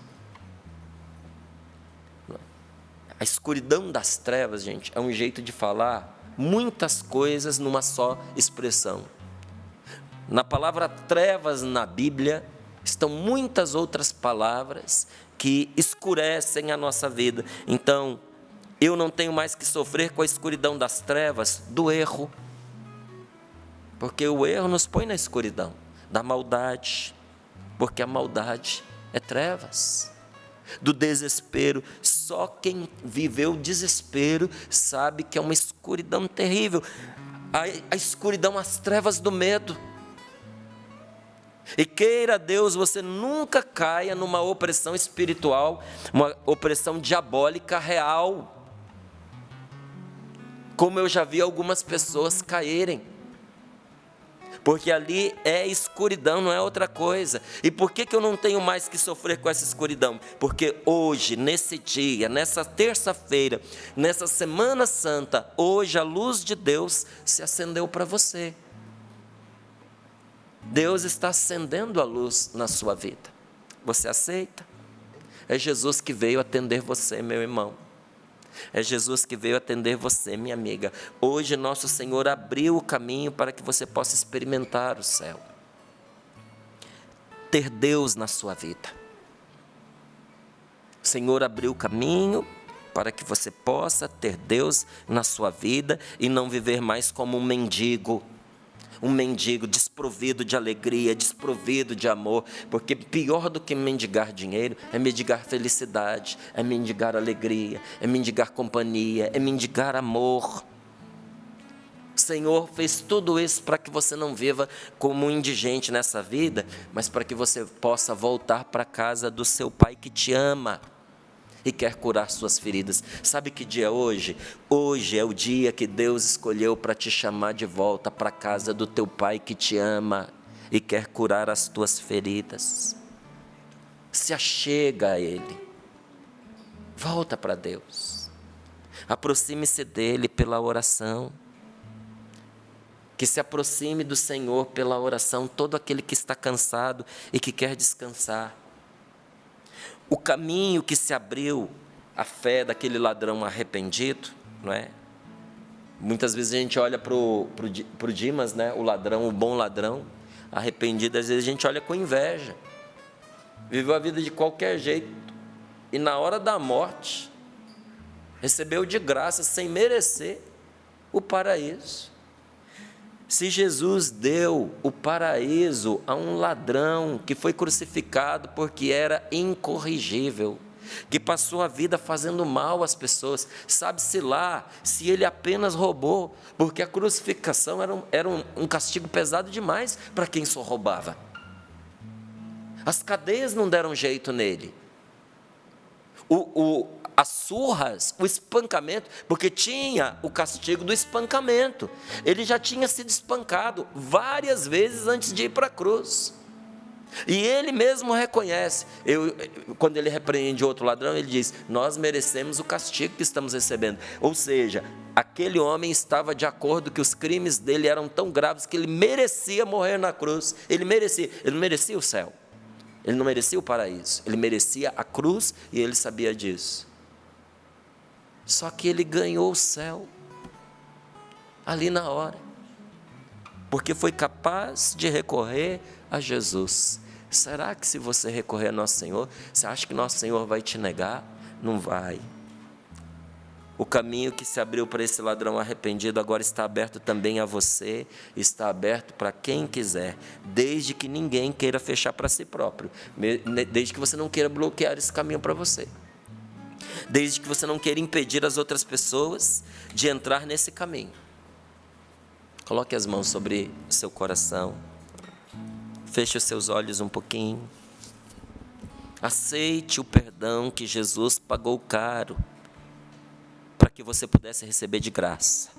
A escuridão das trevas, gente, é um jeito de falar muitas coisas numa só expressão. Na palavra trevas na Bíblia estão muitas outras palavras que escurecem a nossa vida. Então, eu não tenho mais que sofrer com a escuridão das trevas do erro, porque o erro nos põe na escuridão, da maldade, porque a maldade é trevas. Do desespero, só quem viveu o desespero sabe que é uma escuridão terrível, a escuridão, as trevas do medo. E queira Deus, você nunca caia numa opressão espiritual, uma opressão diabólica real, como eu já vi algumas pessoas caírem. Porque ali é escuridão, não é outra coisa. E por que eu não tenho mais que sofrer com essa escuridão? Porque hoje, nesse dia, nessa terça-feira, nessa Semana Santa, hoje a luz de Deus se acendeu para você. Deus está acendendo a luz na sua vida. Você aceita? É Jesus que veio atender você, meu irmão. É Jesus que veio atender você, minha amiga. Hoje nosso Senhor abriu o caminho para que você possa experimentar o céu. Ter Deus na sua vida. O Senhor abriu o caminho para que você possa ter Deus na sua vida e não viver mais como um mendigo desprovido de alegria, desprovido de amor, porque pior do que mendigar dinheiro é mendigar felicidade, é mendigar alegria, é mendigar companhia, é mendigar amor. O Senhor fez tudo isso para que você não viva como um indigente nessa vida, mas para que você possa voltar para a casa do seu Pai que te ama e quer curar suas feridas. Sabe que dia é hoje? Hoje é o dia que Deus escolheu para te chamar de volta para a casa do teu Pai que te ama e quer curar as tuas feridas. Se achega a Ele. Volta para Deus. Aproxime-se dEle pela oração. Que se aproxime do Senhor pela oração todo aquele que está cansado e que quer descansar. O caminho que se abriu, a fé daquele ladrão arrependido, não é? Muitas vezes a gente olha para o Dimas, né? O ladrão, o bom ladrão, arrependido, às vezes a gente olha com inveja. Viveu a vida de qualquer jeito e na hora da morte, recebeu de graça, sem merecer, o paraíso. Se Jesus deu o paraíso a um ladrão que foi crucificado porque era incorrigível, que passou a vida fazendo mal às pessoas. Sabe-se lá se ele apenas roubou, porque a crucificação era um castigo pesado demais para quem só roubava. As cadeias não deram jeito nele. As surras, o espancamento, porque tinha o castigo do espancamento. Ele já tinha sido espancado várias vezes antes de ir para a cruz. E ele mesmo reconhece, quando ele repreende outro ladrão, ele diz: nós merecemos o castigo que estamos recebendo. Ou seja, aquele homem estava de acordo que os crimes dele eram tão graves que ele merecia morrer na cruz. Ele não merecia o céu, ele não merecia o paraíso, ele merecia a cruz e ele sabia disso. Só que ele ganhou o céu ali na hora, porque foi capaz de recorrer a Jesus. Será que se você recorrer a Nosso Senhor, você acha que Nosso Senhor vai te negar? Não vai. O caminho que se abriu para esse ladrão arrependido agora está aberto também a você, está aberto para quem quiser, desde que ninguém queira fechar para si próprio, desde que você não queira bloquear esse caminho para você, desde que você não queira impedir as outras pessoas de entrar nesse caminho. Coloque as mãos sobre o seu coração. Feche os seus olhos um pouquinho. Aceite o perdão que Jesus pagou caro para que você pudesse receber de graça.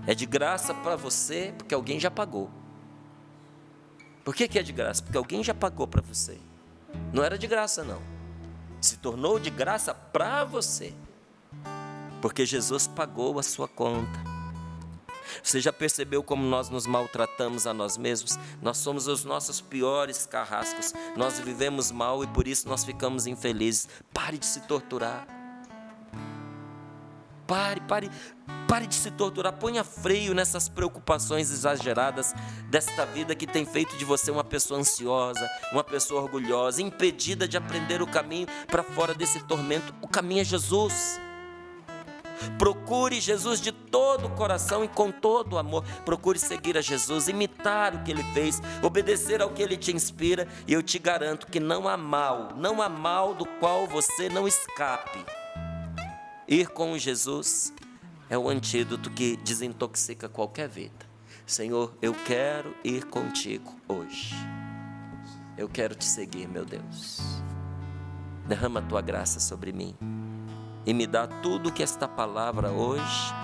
É de graça para você porque alguém já pagou. Por que é de graça? Porque alguém já pagou para você. Não era de graça, não. Se tornou de graça para você, porque Jesus pagou a sua conta. Você já percebeu como nós nos maltratamos a nós mesmos? Nós somos os nossos piores carrascos. Nós vivemos mal e por isso nós ficamos infelizes. Pare de se torturar. Pare de se torturar. Ponha freio nessas preocupações exageradas desta vida que tem feito de você uma pessoa ansiosa, uma pessoa orgulhosa, impedida de aprender o caminho para fora desse tormento. O caminho é Jesus. Procure Jesus de todo o coração e com todo o amor. Procure seguir a Jesus, imitar o que Ele fez, obedecer ao que Ele te inspira. E eu te garanto que não há mal do qual você não escape. Ir com Jesus é o antídoto que desintoxica qualquer vida. Senhor, eu quero ir contigo hoje. Eu quero te seguir, meu Deus. Derrama a tua graça sobre mim e me dá tudo que esta palavra hoje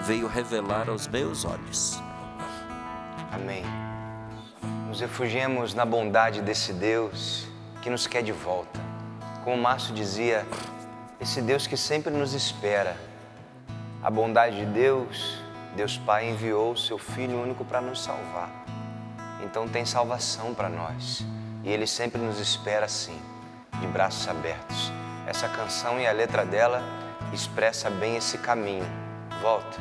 veio revelar aos meus olhos. Amém. Nos refugiemos na bondade desse Deus que nos quer de volta. Como o Márcio dizia, esse Deus que sempre nos espera. A bondade de Deus, Deus Pai enviou o seu Filho único para nos salvar. Então tem salvação para nós. E Ele sempre nos espera assim, de braços abertos. Essa canção e a letra dela expressa bem esse caminho. Volta.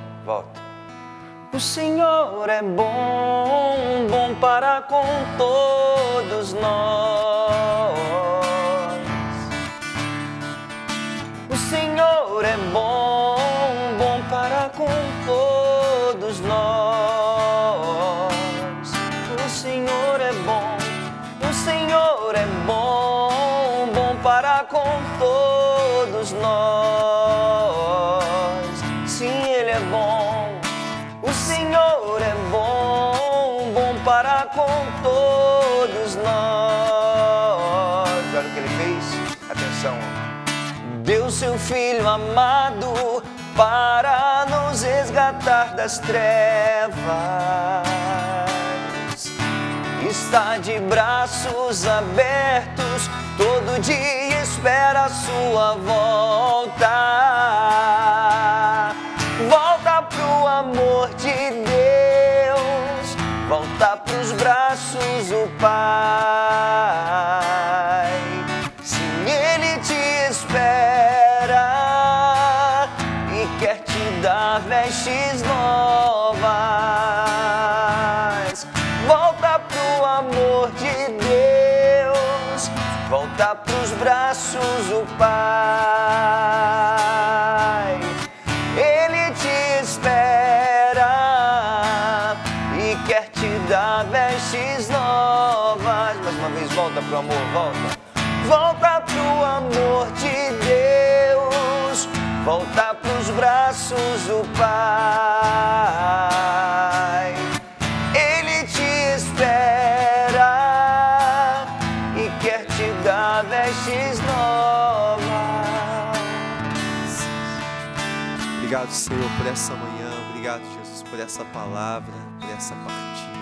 O Senhor é bom, bom para com todos nós. O Senhor é bom, bom para com todos nós. O Senhor é bom, o Senhor é bom, bom para com todos nós. Sim, Ele é bom, o Senhor é bom, bom para com todos nós. Olha o que Ele fez, atenção. Deu seu Filho amado para nos resgatar das trevas. Está de braços abertos, todo dia espera a sua volta. Volta pro amor de Deus, volta pros braços do Pai. Sim, Ele te espera e quer te dar vestes novas. Volta pro amor de Deus, volta pros braços do Pai. Ele te espera e quer te dar vestes novas. Mais uma vez, volta pro amor, volta. Volta pro amor de Deus, volta pros braços do Pai. Ele te espera e quer te dar vestes novas. Obrigado, Senhor, por essa manhã. Obrigado, Jesus, por essa palavra, por essa partilha.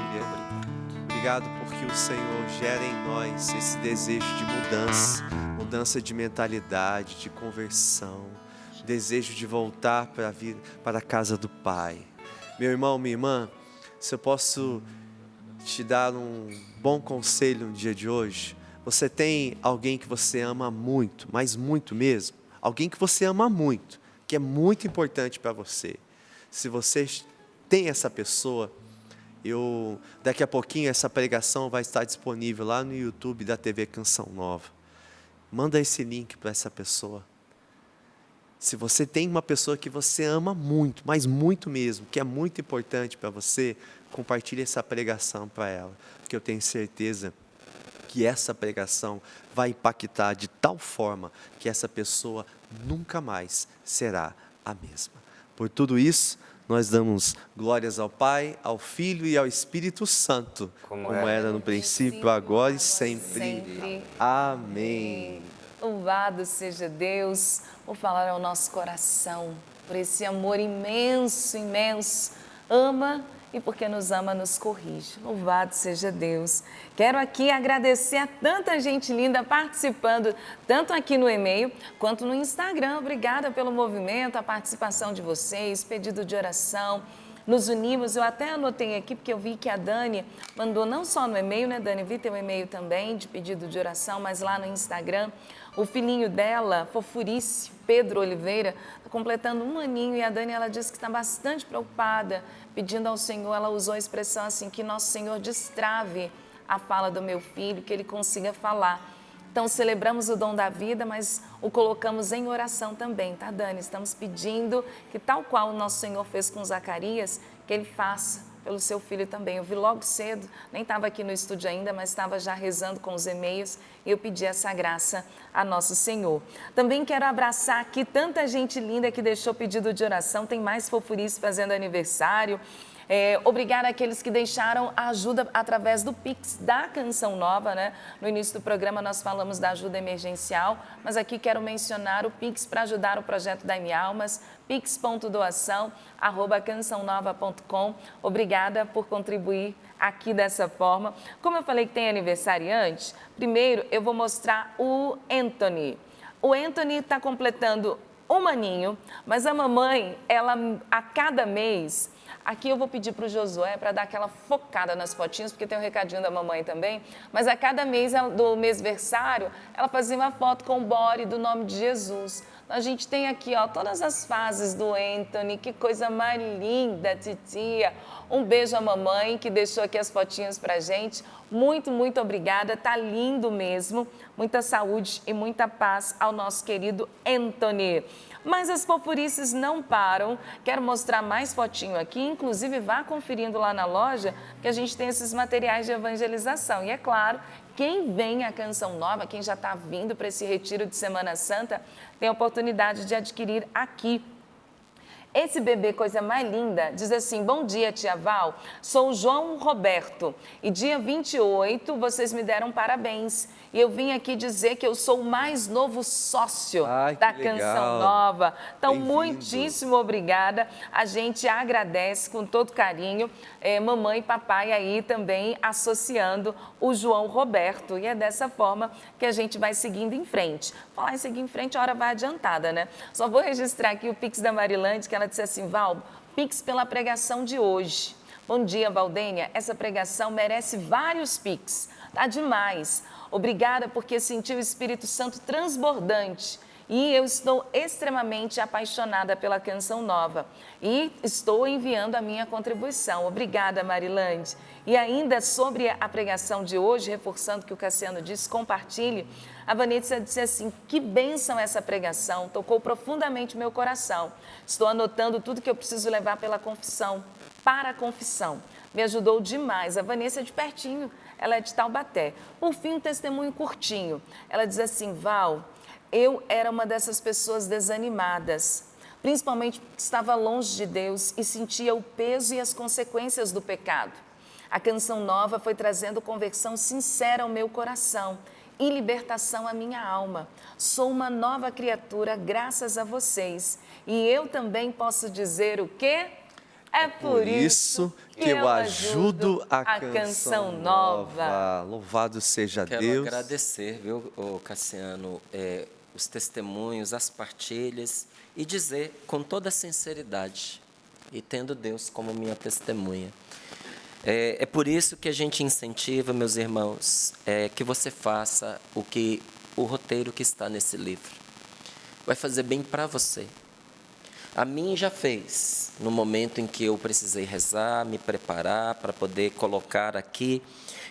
Obrigado porque o Senhor gera em nós esse desejo de mudança, mudança de mentalidade, de conversão, desejo de voltar para a casa do Pai. Meu irmão, minha irmã, se eu posso te dar um bom conselho no dia de hoje, você tem alguém que você ama muito, mas muito mesmo, alguém que você ama muito, que é muito importante para você. Se você tem essa pessoa, daqui a pouquinho essa pregação vai estar disponível lá no YouTube da TV Canção Nova. Manda esse link para essa pessoa. Se você tem uma pessoa que você ama muito, mas muito mesmo, que é muito importante para você, compartilhe essa pregação para ela, porque eu tenho certeza que essa pregação vai impactar de tal forma que essa pessoa nunca mais será a mesma. Por tudo isso, nós damos glórias ao Pai, ao Filho e ao Espírito Santo, como era no princípio, agora e sempre. Amém. Louvado seja Deus por falar ao nosso coração, por esse amor imenso, imenso. Ama e porque nos ama, nos corrige. Louvado seja Deus. Quero aqui agradecer a tanta gente linda participando, tanto aqui no e-mail quanto no Instagram. Obrigada pelo movimento, a participação de vocês, pedido de oração. Nos unimos, eu até anotei aqui, porque eu vi que a Dani mandou não só no e-mail, né, Dani? Vi teu e-mail também de pedido de oração, mas lá no Instagram. O filhinho dela, Fofurice, Pedro Oliveira, está completando 1 aninho e a Dani, ela disse que está bastante preocupada, pedindo ao Senhor, ela usou a expressão assim, que nosso Senhor destrave a fala do meu filho, que ele consiga falar. Então, celebramos o dom da vida, mas o colocamos em oração também, tá, Dani? Estamos pedindo que, tal qual o nosso Senhor fez com Zacarias, que ele faça pelo seu filho também. Eu vi logo cedo, nem estava aqui no estúdio ainda, mas estava já rezando com os e-mails e eu pedi essa graça a nosso Senhor. Também quero abraçar aqui tanta gente linda que deixou pedido de oração, tem mais Fofurice fazendo aniversário. Obrigada àqueles que deixaram a ajuda através do Pix da Canção Nova, né? No início do programa nós falamos da ajuda emergencial, mas aqui quero mencionar o Pix para ajudar o projeto Dai-me Almas, pix.doação@cançãonova.com. Obrigada por contribuir aqui dessa forma. Como eu falei que tem aniversariante, primeiro eu vou mostrar o Anthony. O Anthony está completando 1 aninho, mas a mamãe, ela a cada mês... Aqui eu vou pedir para o Josué para dar aquela focada nas fotinhos, porque tem um recadinho da mamãe também. Mas a cada mês do mêsversário, ela fazia uma foto com o body do nome de Jesus. A gente tem aqui, ó, todas as fases do Anthony. Que coisa mais linda, titia. Um beijo à mamãe que deixou aqui as fotinhas pra gente. Muito, muito obrigada. Tá lindo mesmo. Muita saúde e muita paz ao nosso querido Anthony. Mas as fofurices não param. Quero mostrar mais fotinho aqui. Inclusive, vá conferindo lá na loja que a gente tem esses materiais de evangelização. E é claro, quem vem à Canção Nova, quem já está vindo para esse retiro de Semana Santa, tem a oportunidade de adquirir aqui. Esse bebê, coisa mais linda, diz assim: bom dia, tia Val, sou o João Roberto e dia 28 vocês me deram parabéns. E eu vim aqui dizer que eu sou o mais novo sócio da Canção Nova. Então, muitíssimo obrigada. A gente agradece com todo carinho, mamãe e papai aí também associando o João Roberto. E é dessa forma que a gente vai seguindo em frente. Falar em seguir em frente, a hora vai adiantada, né? Só vou registrar aqui o Pix da Marilande, que ela disse assim: Val, Pix pela pregação de hoje. Bom dia, Valdênia. Essa pregação merece vários Pix. Tá demais. Obrigada porque senti o Espírito Santo transbordante e eu estou extremamente apaixonada pela Canção Nova e estou enviando a minha contribuição. Obrigada, Marilande. E ainda sobre a pregação de hoje, reforçando o que o Cassiano disse, compartilhe. A Vanessa disse assim: que bênção essa pregação, tocou profundamente meu coração. Estou anotando tudo que eu preciso levar pela confissão. para a confissão. Me ajudou demais. A Vanessa é de pertinho, ela é de Taubaté. Por fim, um testemunho curtinho. Ela diz assim: Val, eu era uma dessas pessoas desanimadas, principalmente porque estava longe de Deus e sentia o peso e as consequências do pecado. A Canção Nova foi trazendo conversão sincera ao meu coração e libertação à minha alma. Sou uma nova criatura graças a vocês. E eu também posso dizer o quê? É por isso que eu ajudo a Canção Nova. Louvado seja Quero Deus. agradecer, viu, Cassiano, os testemunhos, as partilhas e dizer com toda sinceridade e tendo Deus como minha testemunha. É por isso que a gente incentiva, meus irmãos, que você faça o roteiro que está nesse livro. Vai fazer bem para você. A mim já fez, no momento em que eu precisei rezar, me preparar para poder colocar aqui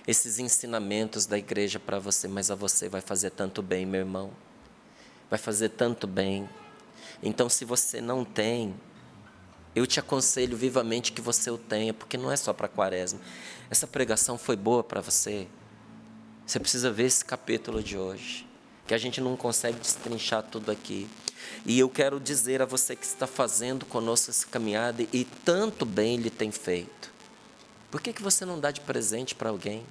esses ensinamentos da igreja para você, mas a você vai fazer tanto bem, meu irmão. Vai fazer tanto bem. Então, se você não tem, eu te aconselho vivamente que você o tenha, porque não é só para a Quaresma. Essa pregação foi boa para você. Você precisa ver esse capítulo de hoje, que a gente não consegue destrinchar tudo aqui. E eu quero dizer a você que está fazendo conosco essa caminhada e tanto bem lhe tem feito. Por que você não dá de presente para alguém?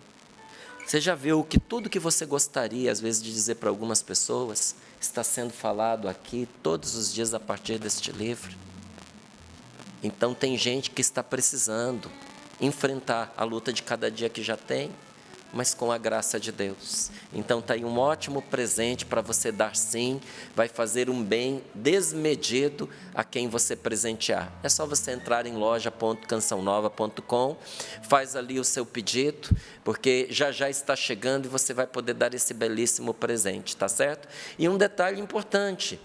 Você já viu que tudo que você gostaria, às vezes, de dizer para algumas pessoas, está sendo falado aqui todos os dias a partir deste livro? Então, tem gente que está precisando enfrentar a luta de cada dia que já tem, mas com a graça de Deus. Então, está aí um ótimo presente para você dar sim, vai fazer um bem desmedido a quem você presentear. É só você entrar em loja.cançãonova.com, faz ali o seu pedido, porque já está chegando e você vai poder dar esse belíssimo presente, tá certo? E um detalhe importante,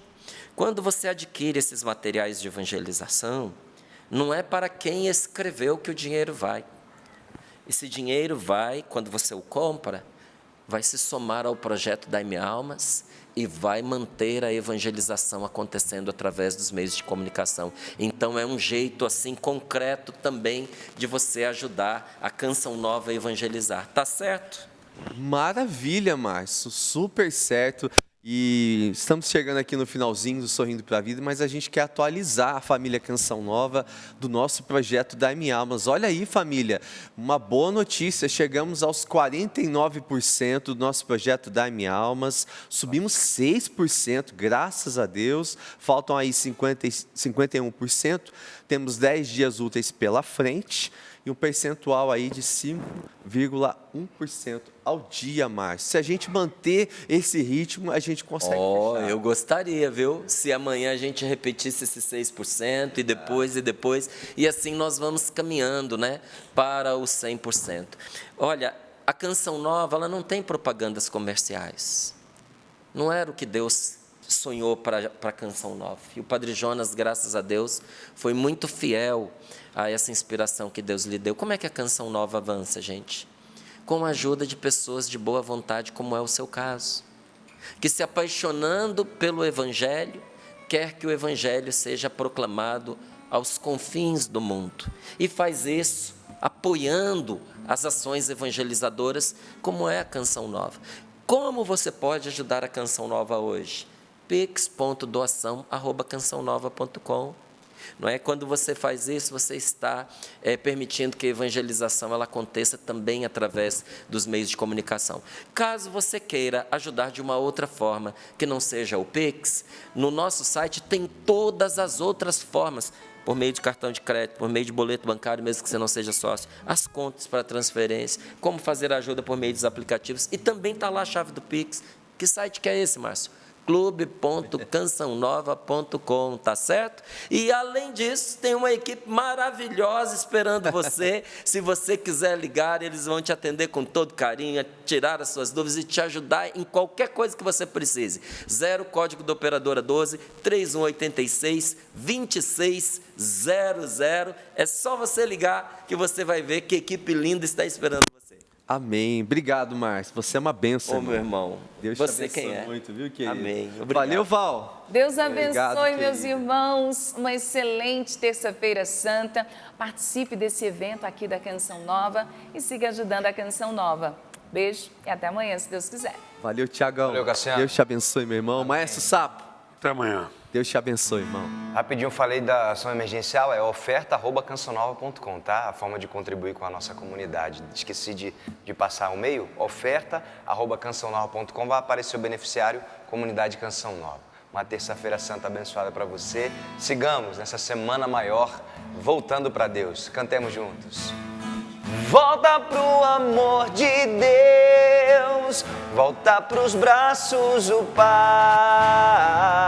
quando você adquire esses materiais de evangelização, não é para quem escreveu que o dinheiro vai. Esse dinheiro vai, quando você o compra, vai se somar ao projeto Dai-me Almas e vai manter a evangelização acontecendo através dos meios de comunicação. Então, é um jeito assim concreto também de você ajudar a Canção Nova a evangelizar. Tá certo? Maravilha, Márcio, super certo. E estamos chegando aqui no finalzinho do Sorrindo para a Vida, mas a gente quer atualizar a família Canção Nova do nosso projeto Dai-me Almas. Olha aí, família, uma boa notícia, chegamos aos 49% do nosso projeto Dai-me Almas, subimos 6%, graças a Deus, faltam aí 51%, temos 10 dias úteis pela frente, e um percentual aí de 5,1% ao dia, Márcio. Se a gente manter esse ritmo, a gente consegue fechar. Eu gostaria, viu? Se amanhã a gente repetisse esse 6% e depois, e assim nós vamos caminhando, né, para os 100%. Olha, a Canção Nova, ela não tem propagandas comerciais. Não era o que Deus sonhou para a Canção Nova. E o Padre Jonas, graças a Deus, foi muito fiel a essa inspiração que Deus lhe deu. Como é que a Canção Nova avança, gente? Com a ajuda de pessoas de boa vontade, como é o seu caso, que se apaixonando pelo Evangelho, quer que o Evangelho seja proclamado aos confins do mundo. E faz isso apoiando as ações evangelizadoras, como é a Canção Nova. Como você pode ajudar a Canção Nova hoje? pix.doação@cançãonova.com. Não é? Quando você faz isso, você está permitindo que a evangelização ela aconteça também através dos meios de comunicação. Caso você queira ajudar de uma outra forma, que não seja o Pix, no nosso site tem todas as outras formas, por meio de cartão de crédito, por meio de boleto bancário, mesmo que você não seja sócio, as contas para transferência, como fazer ajuda por meio dos aplicativos, e também está lá a chave do Pix. Que site que é esse, Márcio? clube.cançãonova.com, tá certo? E, além disso, tem uma equipe maravilhosa esperando você. Se você quiser ligar, eles vão te atender com todo carinho, tirar as suas dúvidas e te ajudar em qualquer coisa que você precise. 0 código da operadora 12 3186 2600. É só você ligar que você vai ver que equipe linda está esperando você. Amém. Obrigado, Márcio. Você é uma bênção. Ô, meu irmão, Deus você te quem abençoe é? muito, viu, querido? Amém. Obrigado. Valeu, Val. Deus abençoe, Obrigado, meus querido. irmãos. Uma excelente terça-feira santa. Participe desse evento aqui da Canção Nova e siga ajudando a Canção Nova. Beijo e até amanhã, se Deus quiser. Valeu, Tiagão. Valeu, Cassiano. Deus te abençoe, meu irmão. Maestro Sapo, Até amanhã. Deus te abençoe, irmão. Rapidinho, falei da ação emergencial, é oferta@cançãonova.com, tá? A forma de contribuir com a nossa comunidade. Esqueci de passar o e-mail, oferta@cançãonova.com, vai aparecer o beneficiário, Comunidade Canção Nova. Uma terça-feira santa abençoada para você. Sigamos nessa semana maior, voltando para Deus. Cantemos juntos. Volta pro amor de Deus, volta pros braços do Pai.